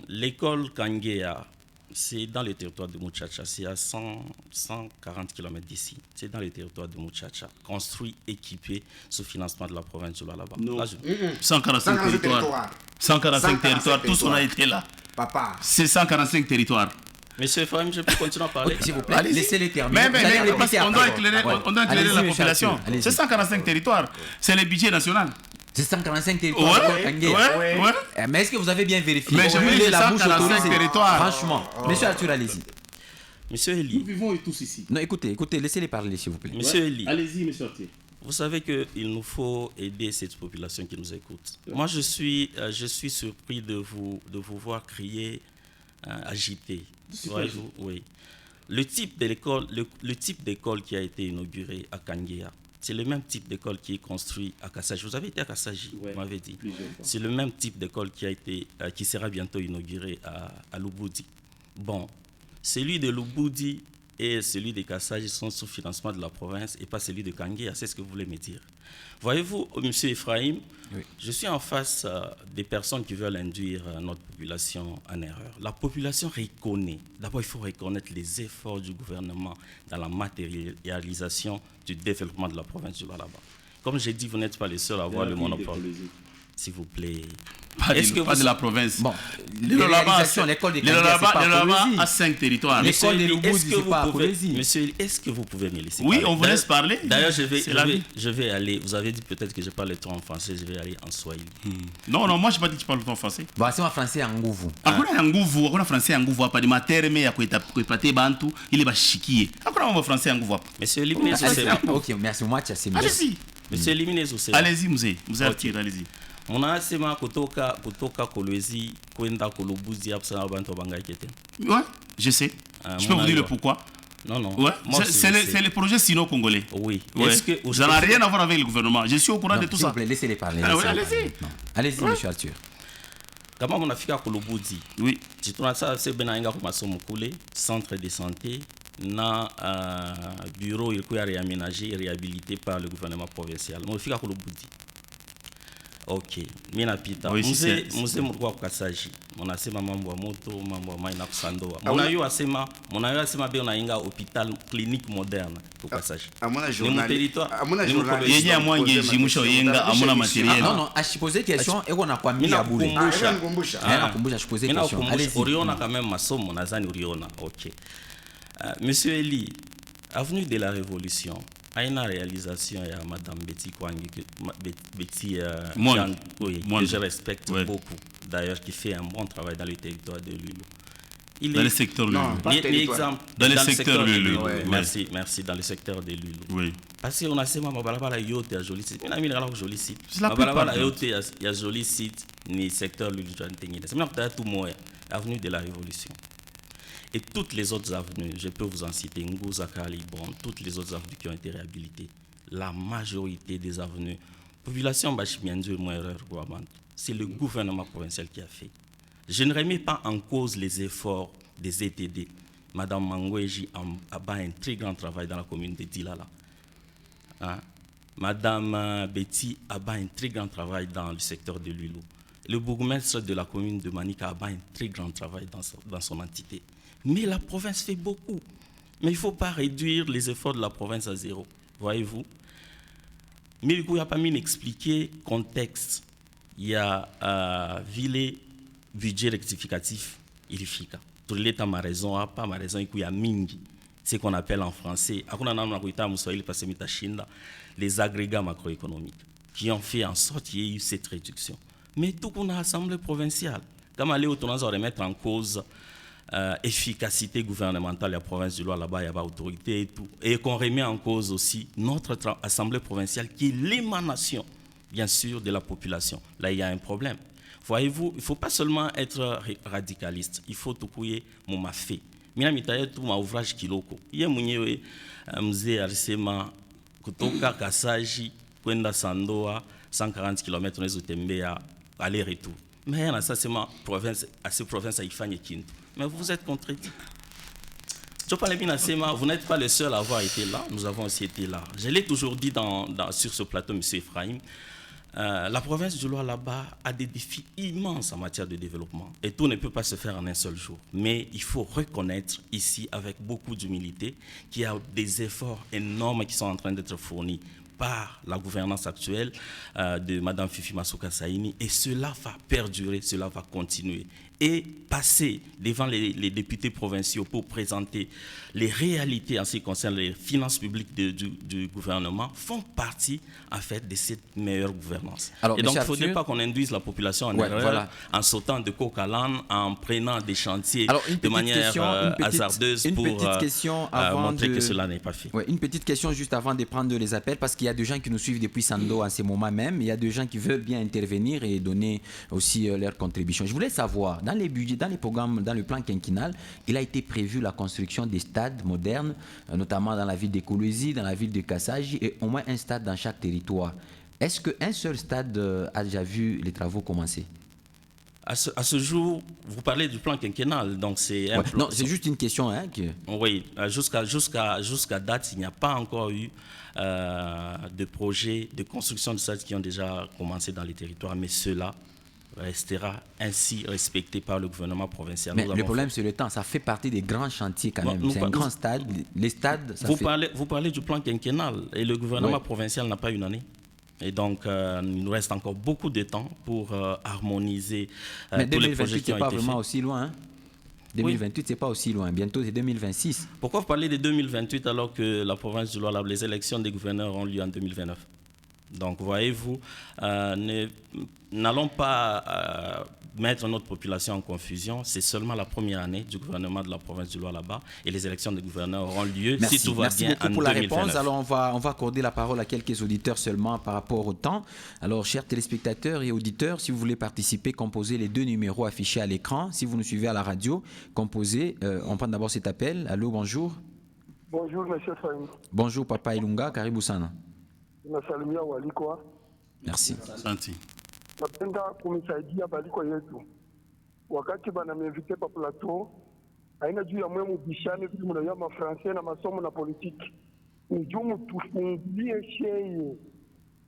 L'école Kangea, c'est dans le territoire de Muchacha. C'est à 140 km d'ici. C'est dans le territoire de Muchacha. Construit, équipé, sous financement de la province de Lualaba. Non. 145 territoires. 145 territoires. Tous on a été là. Papa. C'est 145 territoires. Monsieur Ephraim, je peux continuer à parler? S'il vous plaît, laissez-les terminer. Mais on doit éclairer la population. C'est 145 territoires. C'est le budget national. C'est 145 territoires. Ouais. Mais est-ce que vous avez bien vérifié? Mais je veux la bouche 145 territoires. Franchement. Monsieur Arthur, allez-y. Monsieur Eli. Nous vivons tous ici. Non, écoutez, laissez-les parler, s'il vous plaît. Monsieur Eli. Allez-y, monsieur Arthur. Vous savez qu'il nous faut aider cette population qui nous écoute. Moi, je suis surpris de vous voir crier, agiter. Oui. Le type d'école qui a été inauguré à Kangea, c'est le même type d'école qui est construit à Kassaji. Vous avez été à Kassaji, vous m'avez dit. C'est le même type d'école qui sera bientôt inauguré à Luboudi. Bon, celui de Luboudi et celui de Kassaji sont sous financement de la province et pas celui de Kangea. C'est ce que vous voulez me dire. Voyez-vous, M. Ephraim, oui. Je suis en face des personnes qui veulent induire notre population en erreur. La population reconnaît. D'abord, il faut reconnaître les efforts du gouvernement dans la matérialisation du développement de la province du Lualaba. Comme j'ai dit, vous n'êtes pas les seuls à avoir le monopole. S'il vous plaît. Pas de la province. Bon, l'école de Kangea, c'est pas a 5 territoires. L'école de Luboudi, c'est pas à Kolwezi. Monsieur, est-ce que vous pouvez me laisser parler? Oui, on vous laisse parler. D'ailleurs, je vais aller. Vous avez dit peut-être que je parle trop en français. Je vais aller en Swahili. Non, moi, je n'ai pas dit que tu parles trop en français. Bah, c'est en français en Nguvu. En français en Nguvu. Pas de matériel, mais il y a bantu. Il est pas chiquier. En français en Nguvu. Monsieur, éliminez ce Ok, merci. Moi, tu as allez-y. Monsieur, éliminez ce allez-y, Mzee Arthur, allez-y. On a sema kutoka Kolwezi kwenda Kolobuzi hapo sana bantu bangai kete. Ouais, je sais. Je peux vous dire le pourquoi. Non. Ouais, c'est le projet sino-congolais. Oui. Ouais. Ça n'a rien à voir avec le gouvernement. Je suis au courant de tout ça. Laissez-les parler. Allez-y. Allez-y, monsieur Arthur. Kama munafika Kolobuzi. Oui. Tunasa se benainga ku masomo kule, centre de santé na bureau ilikuwa réaménagé et réhabilité par le gouvernement provincial. Munafika Kolobuzi. Ok, mina pita. Oui, mzee mlikuwa kukasaji. Munasema mambo ya moto, mambo ya mai na kusandoa. Munayo asema be unainga hospital clinique moderne kukasaji. Amona journal. Yeye amwange jimusho yenga amona matériel. Non, a supposé question et on a kwa mia bure. Nakumbusha supposé question. Allez, uriona quand même masomo nadhani uriona. Ok. Monsieur Eli, Avenue de la Révolution, a une réalisation à Madame Betty Kwangi, que je respecte beaucoup, d'ailleurs, qui fait un bon travail dans le territoire de Lulu. Dans le secteur de Lulu. Dans le secteur de Lulu. Ouais. Merci, dans le secteur de Lulu. Oui. Parce qu'on a ces mamans, balabala yote à joli site. Mina mina joli site. La balabala yote à joli site ni secteur Lulu Joantengi. C'est même tout moi, avenue de la Révolution. Et toutes les autres avenues, je peux vous en citer, Ngouza, Kalibon, toutes les autres avenues qui ont été réhabilitées, la majorité des avenues, population Bachimiandu, c'est le gouvernement provincial qui a fait. Je ne remets pas en cause les efforts des ETD. Madame Mangoueji a fait un très grand travail dans la commune de Dilala. Hein? Madame Betty a fait un très grand travail dans le secteur de Lulu. Le bourgmestre de la commune de Manika a fait un très grand travail dans son entité. Mais la province fait beaucoup. Mais il ne faut pas réduire les efforts de la province à zéro. Voyez-vous? Mais du coup, il n'y a pas mis d'expliquer contexte. Il y a budget rectificatif, il efficace. Tout l'État ma raison, pas ma raison, il y a mingi. Ce qu'on appelle en français, les agrégats macroéconomiques, qui ont fait en sorte qu'il y ait eu cette réduction. Mais tout qu'on a assemblée provinciale, comme aller au tournage, on remettre en cause efficacité gouvernementale de la province du Loir, là-bas, il y a autorité et tout. Et qu'on remet en cause aussi notre assemblée provinciale qui est l'émanation, bien sûr, de la population. Là, il y a un problème. Voyez-vous, il ne faut pas seulement être radicaliste, il faut tout couiller mon mafé. Mina mitaye tout ma ouvrage kiloko. Iye mwenyewe mzee alisema kutoka Kasaji kwenda Sandoa 140 km unaweza tembea aller-retour. Mais ça c'est ma province, à cette province haifanye kintu. Mais vous êtes contredit. Vous n'êtes pas le seul à avoir été là, nous avons aussi été là. Je l'ai toujours dit sur ce plateau, M. Ephraim, la province du Loir là-bas a des défis immenses en matière de développement. Et tout ne peut pas se faire en un seul jour. Mais il faut reconnaître ici, avec beaucoup d'humilité, qu'il y a des efforts énormes qui sont en train d'être fournis par la gouvernance actuelle de Mme Fifi Masuka Saini. Et cela va perdurer, cela va continuer. Et passer devant les députés provinciaux pour présenter les réalités en ce qui concerne les finances publiques du gouvernement font partie en fait de cette meilleure gouvernance. Alors, et donc il ne faudrait pas qu'on induise la population en erreur en sautant de coq à l'âne, en prenant des chantiers de manière hasardeuse pour montrer que cela n'est pas fait. Ouais, une petite question juste avant de prendre les appels, parce qu'il y a des gens qui nous suivent depuis Sando à ce moment même, il y a des gens qui veulent bien intervenir et donner aussi leur contribution. Je voulais savoir, dans les budgets, dans les programmes, dans le plan quinquennal, il a été prévu la construction des stades modernes, notamment dans la ville de Kolwezi, dans la ville de Kassaji, et au moins un stade dans chaque territoire. Est-ce qu'un seul stade a déjà vu les travaux commencer? À ce jour, vous parlez du plan quinquennal, donc c'est un non, c'est juste une question. Oui, jusqu'à date, il n'y a pas encore eu de projets de construction de stades qui ont déjà commencé dans les territoires, mais cela restera ainsi respecté par le gouvernement provincial. Mais le problème, c'est le temps. Ça fait partie des grands chantiers quand même. C'est un grand stade. Les stades, vous parlez du plan quinquennal et le gouvernement provincial n'a pas une année. Et donc, il nous reste encore beaucoup de temps pour harmoniser tous les projets qui ont été faits. Mais 2028, ce n'est pas vraiment aussi loin. Hein? 2028, ce n'est pas aussi loin. Bientôt, c'est 2026. Pourquoi vous parlez de 2028 alors que la province du Loir, les élections des gouverneurs auront lieu en 2029? Donc, voyez-vous, n'allons pas mettre notre population en confusion. C'est seulement la première année du gouvernement de la province du Loir là-bas et les élections des gouverneurs auront lieu si tout va bien en 2029. Merci beaucoup pour la réponse. Alors, on va accorder la parole à quelques auditeurs seulement par rapport au temps. Alors, chers téléspectateurs et auditeurs, si vous voulez participer, composez les 2 numéros affichés à l'écran. Si vous nous suivez à la radio, composez. On prend d'abord cet appel. Allô, bonjour. Bonjour, monsieur Faïm. Bonjour, Papa Ilunga. Karibu sana. Nasalimia walikwa. Merci. Asante. Napenda kumisaidia baliko yetu. Wakati banamevite pa plateau, haina juu ya mwemu bishane vile mnayua mafransai na masomo na politiki. Ni juu mtufungulie sheye.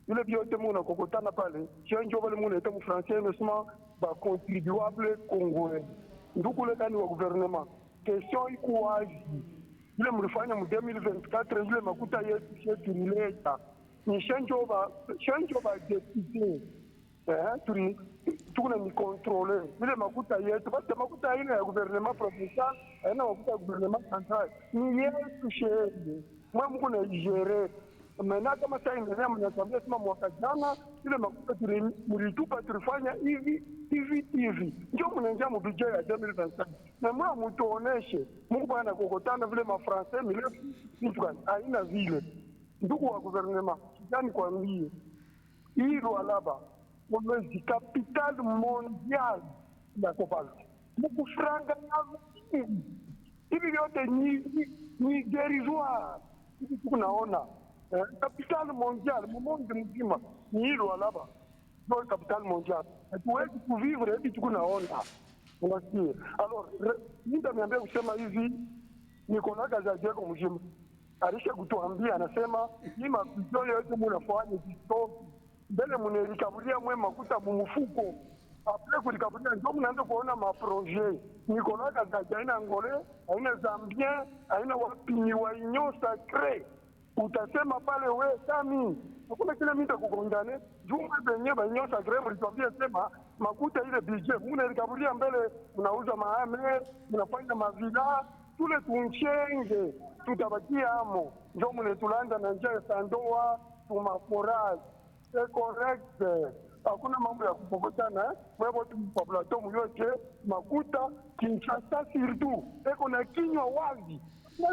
Yule vyote muna kokotana pale, chenjo wale muna ete mfransai mesuma ba contribuable congolais. Nduku le kani wa gouvernement. Question iko wazi. Yule mlifanya mu 2024 yule makuta yetu nileta. Ni chenjo ba député. Tuna ni contrôler vile makuta yetu basi makuta ile ya gouvernement provincial na makuta ya gouvernement central ni yetu shehe mwe mko na igere maana kama sasa inaendelea mnatuambia sema mwaka jana ile makuta mlitupa tulifanya hivi ndio mnaingia mu budget ya 2025 na mwa mtuoneshe Mungu bwana kokotana vile mafrancais milefu vitu gani haina vile ndugu wa gouvernement yani kwambie hilo alaba mwezi capital mondial ya cobalt mkufranga hivi vyote ni dérisoire hivi tunaona capital mondial monde mzima ni hilo alaba ndio capital mondial hatuwezi kuvivre hivi tunaona unasikia alors niambia kusema hivi niko na gazaje kwa mjima alisha kutuambia anasema hii mapito yote mnafanya kistoki mbele mnelikabulia mwe makuta mumufuko apre kulikabulia ndio mnaanza kuona maprojet niko na gazaje aina ngole aina zambien aina wapini wa union sacrée utasema pale we kami hakuna kile mita kukondane jumbe benye ba union sacrée mlituambia sema makuta ile budget mnelikabulia mbele mnauza maame mnafanya mavila tule tunchenge tutabakia amo ndio mnetulanda na njia sandoa tumaforage c'est correct hakuna mambo ya kupokotana wewe tu population yote makuta Kinshasa surtout eko na kinywa wazi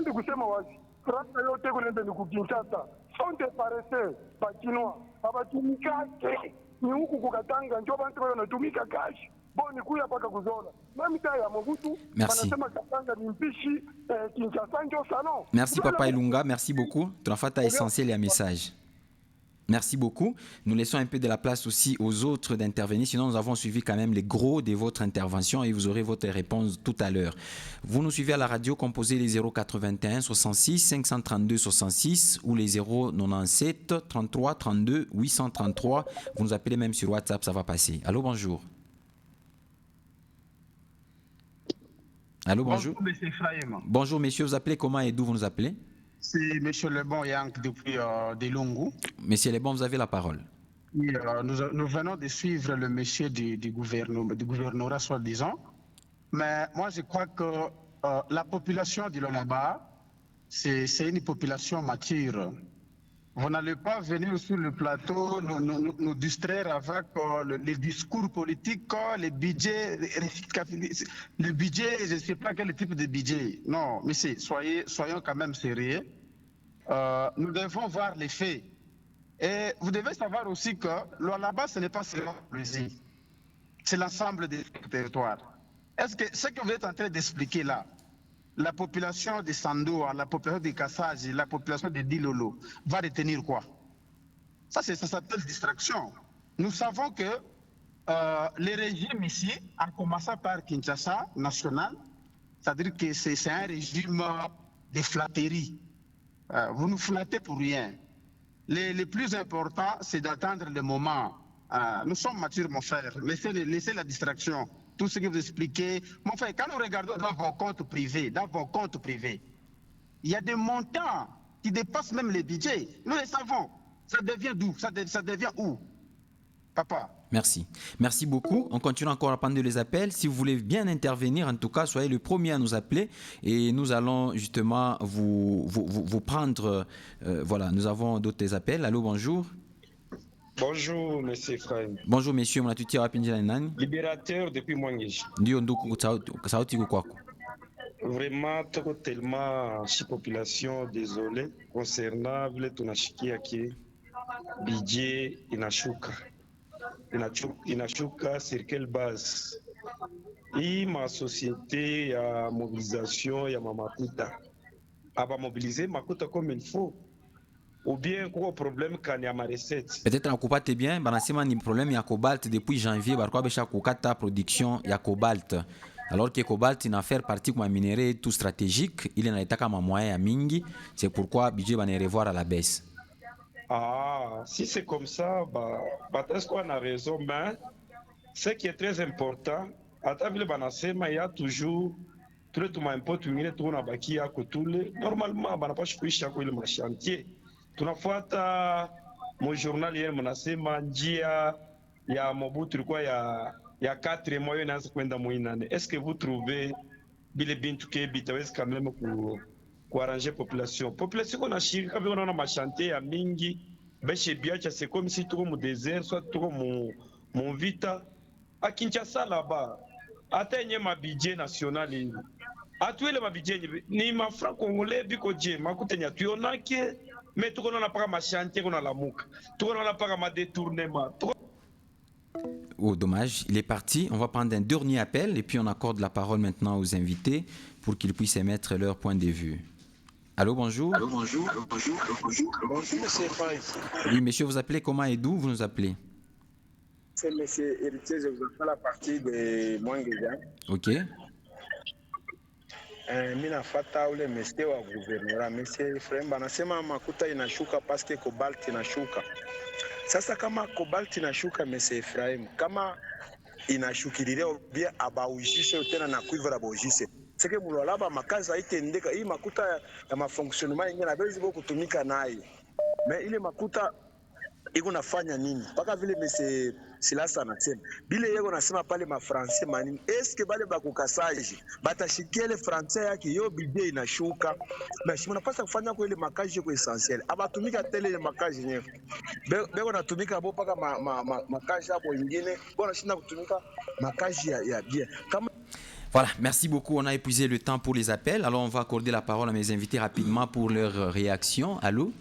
ndio kusema wazi Franga yote kunaenda ni kukinshasa sonte paresse bakinoa abatumikake ni huku kukatanga ndio bantu wanatumika kashi boni kuya paka kuzola même ta ya Mobutu wanasema katanga ni mpishi Kinshasa ndio salon. Merci Papa Ilunga, merci beaucoup. Tunafata essentiel ya message. Merci beaucoup. Nous laissons un peu de la place aussi aux autres d'intervenir. Sinon, nous avons suivi quand même les gros de votre intervention et vous aurez votre réponse tout à l'heure. Vous nous suivez à la radio, composez les 081 66 532 66 ou les 097 33 32 833. Vous nous appelez même sur WhatsApp, ça va passer. Allô, bonjour. Allô, bonjour. Bonjour, monsieur Ephraim. Bonjour, messieurs. Vous appelez comment et d'où vous nous appelez? C'est monsieur Lebon Yank depuis Delungu. Monsieur Lebon, vous avez la parole. Oui, nous venons de suivre le monsieur du gouvernorat, soi-disant. Mais moi, je crois que la population du Lualaba, c'est une population mature. Vous n'allez pas venir sur le plateau nous distraire avec les discours politiques, le budget, je ne sais pas quel type de budget. Non, mais soyons quand même sérieux. Nous devons voir les faits. Et vous devez savoir aussi que là-bas, ce n'est pas seulement le plaisir. C'est l'ensemble des territoires. Est-ce que ce que vous êtes en train d'expliquer là, la population de Sandoa, la population de Kassaji, la population de Dilolo va retenir quoi? Ça s'appelle distraction. Nous savons que les régimes ici, en commençant par Kinshasa national, c'est-à-dire que c'est un régime de flatterie. Vous nous flattez pour rien. Le plus important, c'est d'attendre le moment. Nous sommes matures, mon frère. Laissez la distraction. Tout ce que vous expliquez. Mon frère, quand nous regardons dans vos comptes privés, il y a des montants qui dépassent même les budgets. Nous les savons. Ça devient d'où? Ça devient où? Papa. Merci. Merci beaucoup. On continue encore à prendre les appels. Si vous voulez bien intervenir, en tout cas, soyez le premier à nous appeler et nous allons justement vous prendre. Voilà, nous avons d'autres appels. Allô, bonjour. Bonjour, monsieur Ephraim. Bonjour, monsieur. Mnatutia wapi njina ni nani? Libérateur depuis Mwangeji. Ndio ndugu sauti kwako. Vraiment, tuko tellement chi population désolé concernant vile tunashikia ki budget inashuka sur quelle base? Hii ma société ya mobilisation ya makuta aba mobiliser makuta comme il faut. Ou bien quoi problème quand il y a ma recette. Peut-être on kupate bien, banasema ni problème ya cobalt depuis janvier barko besha kukata production ya cobalt. Alors que cobalt ina faire partie comme minerai tout stratégique, il en est kama moyen ya mingi, c'est pourquoi budget va ne revoir à la baisse. Ah, si c'est comme ça, est-ce qu'on a raison, mais ce qui est très important, à table banasema il y a toujours tout le monde peut tuer tout na baki ya kutule. Normalement banapashi kuisha kwa ile machantier. Tunafuata mon journal hier mnasema njia ya Mobutu ilikuwa ya 4 mois inaanza kwenda mwinane. Est-ce que vous trouvez bile bintu ke bitaweza quand même kuarranger population kuna shirika biko na machante ya mingi beshe biacha, c'est comme si tuko mu désert soit tuko mu vita a Kinshasa là-bas. Ata yenye mabidje national hivi atuele mabidje ni mafra congolais biko je makutenya tuyonake mais tuko na paka machante kuna lamuka tuko na paka ma détournement. Oh, dommage, il est parti. On va prendre un dernier appel et puis on accorde la parole maintenant aux invités pour qu'ils puissent émettre leur point de vue. Allô, bonjour. Allô, bonjour. Bonjour, monsieur Faye. Oui, monsieur, vous appelez comment et d'où vous nous appelez? C'est monsieur Héritier, je vous appelle à partir de Mwangeja. Ok. Mina fata ule monsieur wa guvernera, monsieur Frem, banasema makuta inashuka paske cobalt inashuka. Sasa kama cobalt inashuka, monsieur Efraim, kama inashukililia bia abaujise tena na kuivra baujise. Seke mulolaba makazi haitendeka, hii makuta ya mafonctionnement ingine abezi bo kutumika nayo. Mais ile makuta iko nafanya nini? Paka vile monsieur Silasa anasema. Bile yego nasema pale ma français manini. Eske bale bakukasaji batashikia ile français yake yo bidie inashuka. Mais mnapaswa kufanya kwa ile makazi kwa essentiel. Abatumika tele ile makazi nyewe. Bego natumika bo paka makazi hapo ingine. Bona shinda kutumika makazi ya bien. Kama Voilà, merci beaucoup. On a épuisé le temps pour les appels. Alors, on va accorder la parole à mes invités rapidement pour leur réaction. Allô?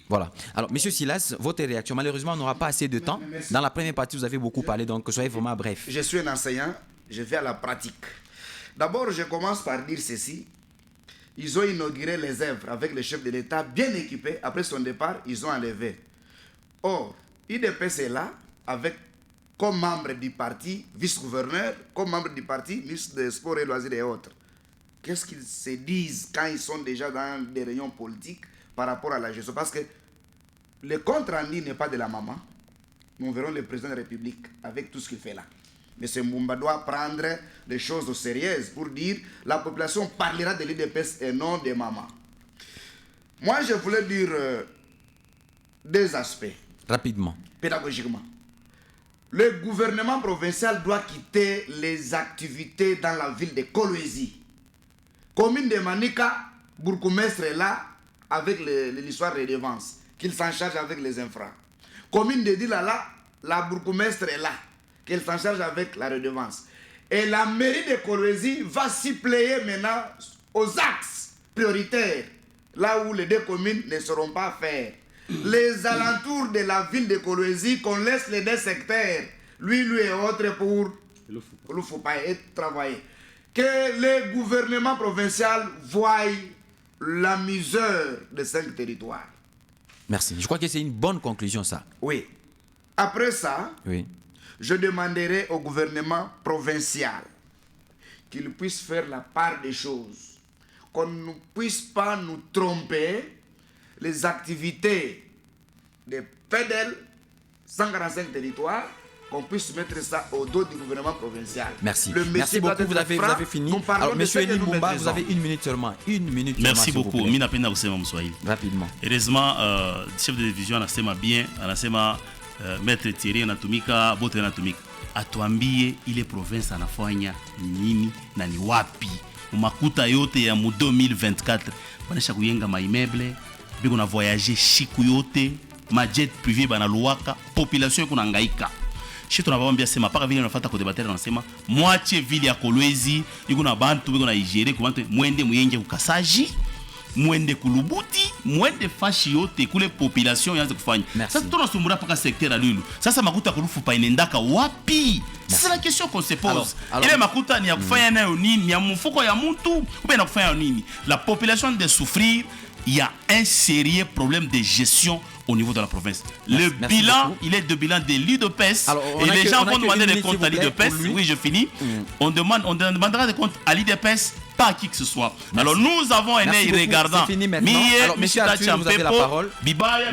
Voilà. Alors, monsieur Silas, votre réaction. Malheureusement, on n'aura pas assez de temps. Dans la première partie, vous avez beaucoup parlé, donc soyez vraiment bref. Je suis un enseignant, je vais à la pratique. D'abord, je commence par dire ceci. Ils ont inauguré les œuvres avec le chef de l'État bien équipé. Après son départ, ils ont enlevé. Or, IDPS est là avec comme membre du parti, vice-gouverneur, comme membre du parti, ministre des Sports et Loisirs et autres. Qu'est-ce qu'ils se disent quand ils sont déjà dans des réunions politiques par rapport à la gestion? Parce que le compte rendu n'est pas de la maman. Nous verrons le président de la République avec tout ce qu'il fait là. Mais M. Mbumba doit prendre les choses au sérieux pour dire la population parlera de l'IDPS et non des mamans. Moi, je voulais dire deux aspects. Rapidement. Pédagogiquement. Le gouvernement provincial doit quitter les activités dans la ville de Kolwezi. Commune de Manika, bourgmestre est là avec l'histoire des redevances, qu'il s'en charge avec les infras. Commune de Dilala, la bourgmestre est là, qu'elle s'en charge avec la redevance. Et la mairie de Kolwezi va suppléer maintenant aux axes prioritaires, là où les deux communes ne seront pas faites. Les alentours de la ville de Kolwezi, qu'on laisse les deux secteurs, lui et autres pour le faut pas travailler. Que le gouvernement provincial voie la misère de 5 territoires. Merci. Je crois que c'est une bonne conclusion, ça. Oui. Après ça, oui, je demanderai au gouvernement provincial qu'il puisse faire la part des choses. Qu'on ne puisse pas nous tromper. Les activités des FEDEL, 145 territoires, qu'on puisse mettre ça au dos du gouvernement provincial. Merci. Merci beaucoup, vous avez fini. Alors, monsieur Elie Mbumba, vous avez une minute seulement. Une minute seulement. Merci beaucoup. Mina pena kusema Mswahili. Rapidement. Heureusement, chef de division anasema bien, anasema maître Thierry anatumika, bote anatumika. Atuambie ile province anafanya nini na ni wapi. Umakuta yote ya mu 2024 banisha kuyenga maimeble. Biko na voyager shiku yote, ma jet privé bana luwaka, population yako nangaika. Shi tunabambia sema paka vile unafuata ko debatteur anasema moitié ville ya Kolwezi iko na bantu biko na igere ko bantu mwende muyenge kukasaji, mwende kulubuti, mwende fashi yote kule population yaanze kufanya. Sasa tunasumbura paka secteur ya Lulu. Sasa makuta kulufu pa inendaka wapi? C'est la question qu'on se pose. Ile makuta ni ya kufanya nayo nini? Ya mfuko ya mtu ou bien na kufanya nini? La population de souffrir. Il y a un sérieux problème de gestion au niveau de la province. Le bilan, il est de bilan de l'IDPS. Et les gens vont demander des comptes à l'IDPS. Oui, je finis. On demandera des comptes à l'IDPS, pas à qui que ce soit. Alors nous avons un œil regardant. C'est fini maintenant. Alors, monsieur Arthur, vous avez la parole.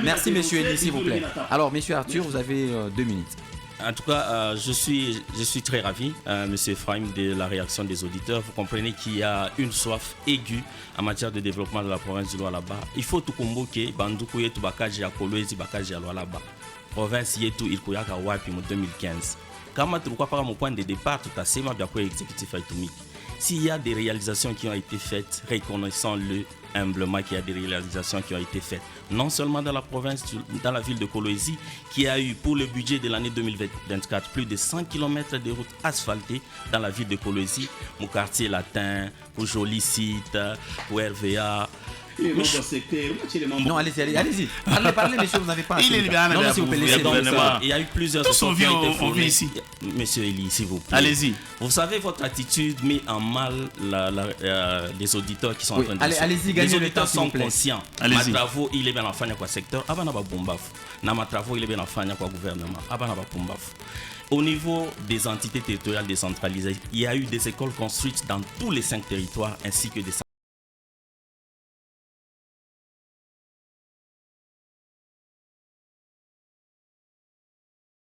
Merci, monsieur Elie, s'il vous plaît. Alors, monsieur Arthur, vous avez 2 minutes. En tout cas, je suis très ravi, monsieur Ephraim, de la réaction des auditeurs. Vous comprenez qu'il y a une soif aiguë en matière de développement de la province du Lualaba. Il faut tout convoquer. Banduku yetu bakaji ya Kolwezi bakaji ya Lualaba. Province yetu ilikuwa wapi mu 2015. Kama tulikuwa paka mu point de départ tutasema bya kwa exécutif haitumiki. S'il y a des réalisations qui ont été faites, reconnaissons-le humblement qu'il y a des réalisations qui ont été faites. Non seulement dans la province, dans la ville de Kolwezi, qui a eu pour le budget de l'année 2024 plus de 100 km de routes asphaltées dans la ville de Kolwezi, mon quartier latin, pour Joli Site, pour RVA. Non, allez-y. Parlez, monsieur, vous n'avez pas. Il est bien, non, s'il vous plaît, il y a eu plusieurs sont vieux, on vit ici. Monsieur Elie, s'il vous plaît. Allez-y. Vous savez, votre attitude met en mal les auditeurs qui sont en train de allez-y, gagnez le temps, s'il vous plaît. Les auditeurs sont conscients. Matravaux, il est bien en quoi secteur, avant d'avoir bombaf. Na matravaux, il est bien en quoi gouvernement, avant d'avoir bombaf. Au niveau des entités territoriales décentralisées, il y a eu des écoles construites dans tous les 5 territoires ainsi que des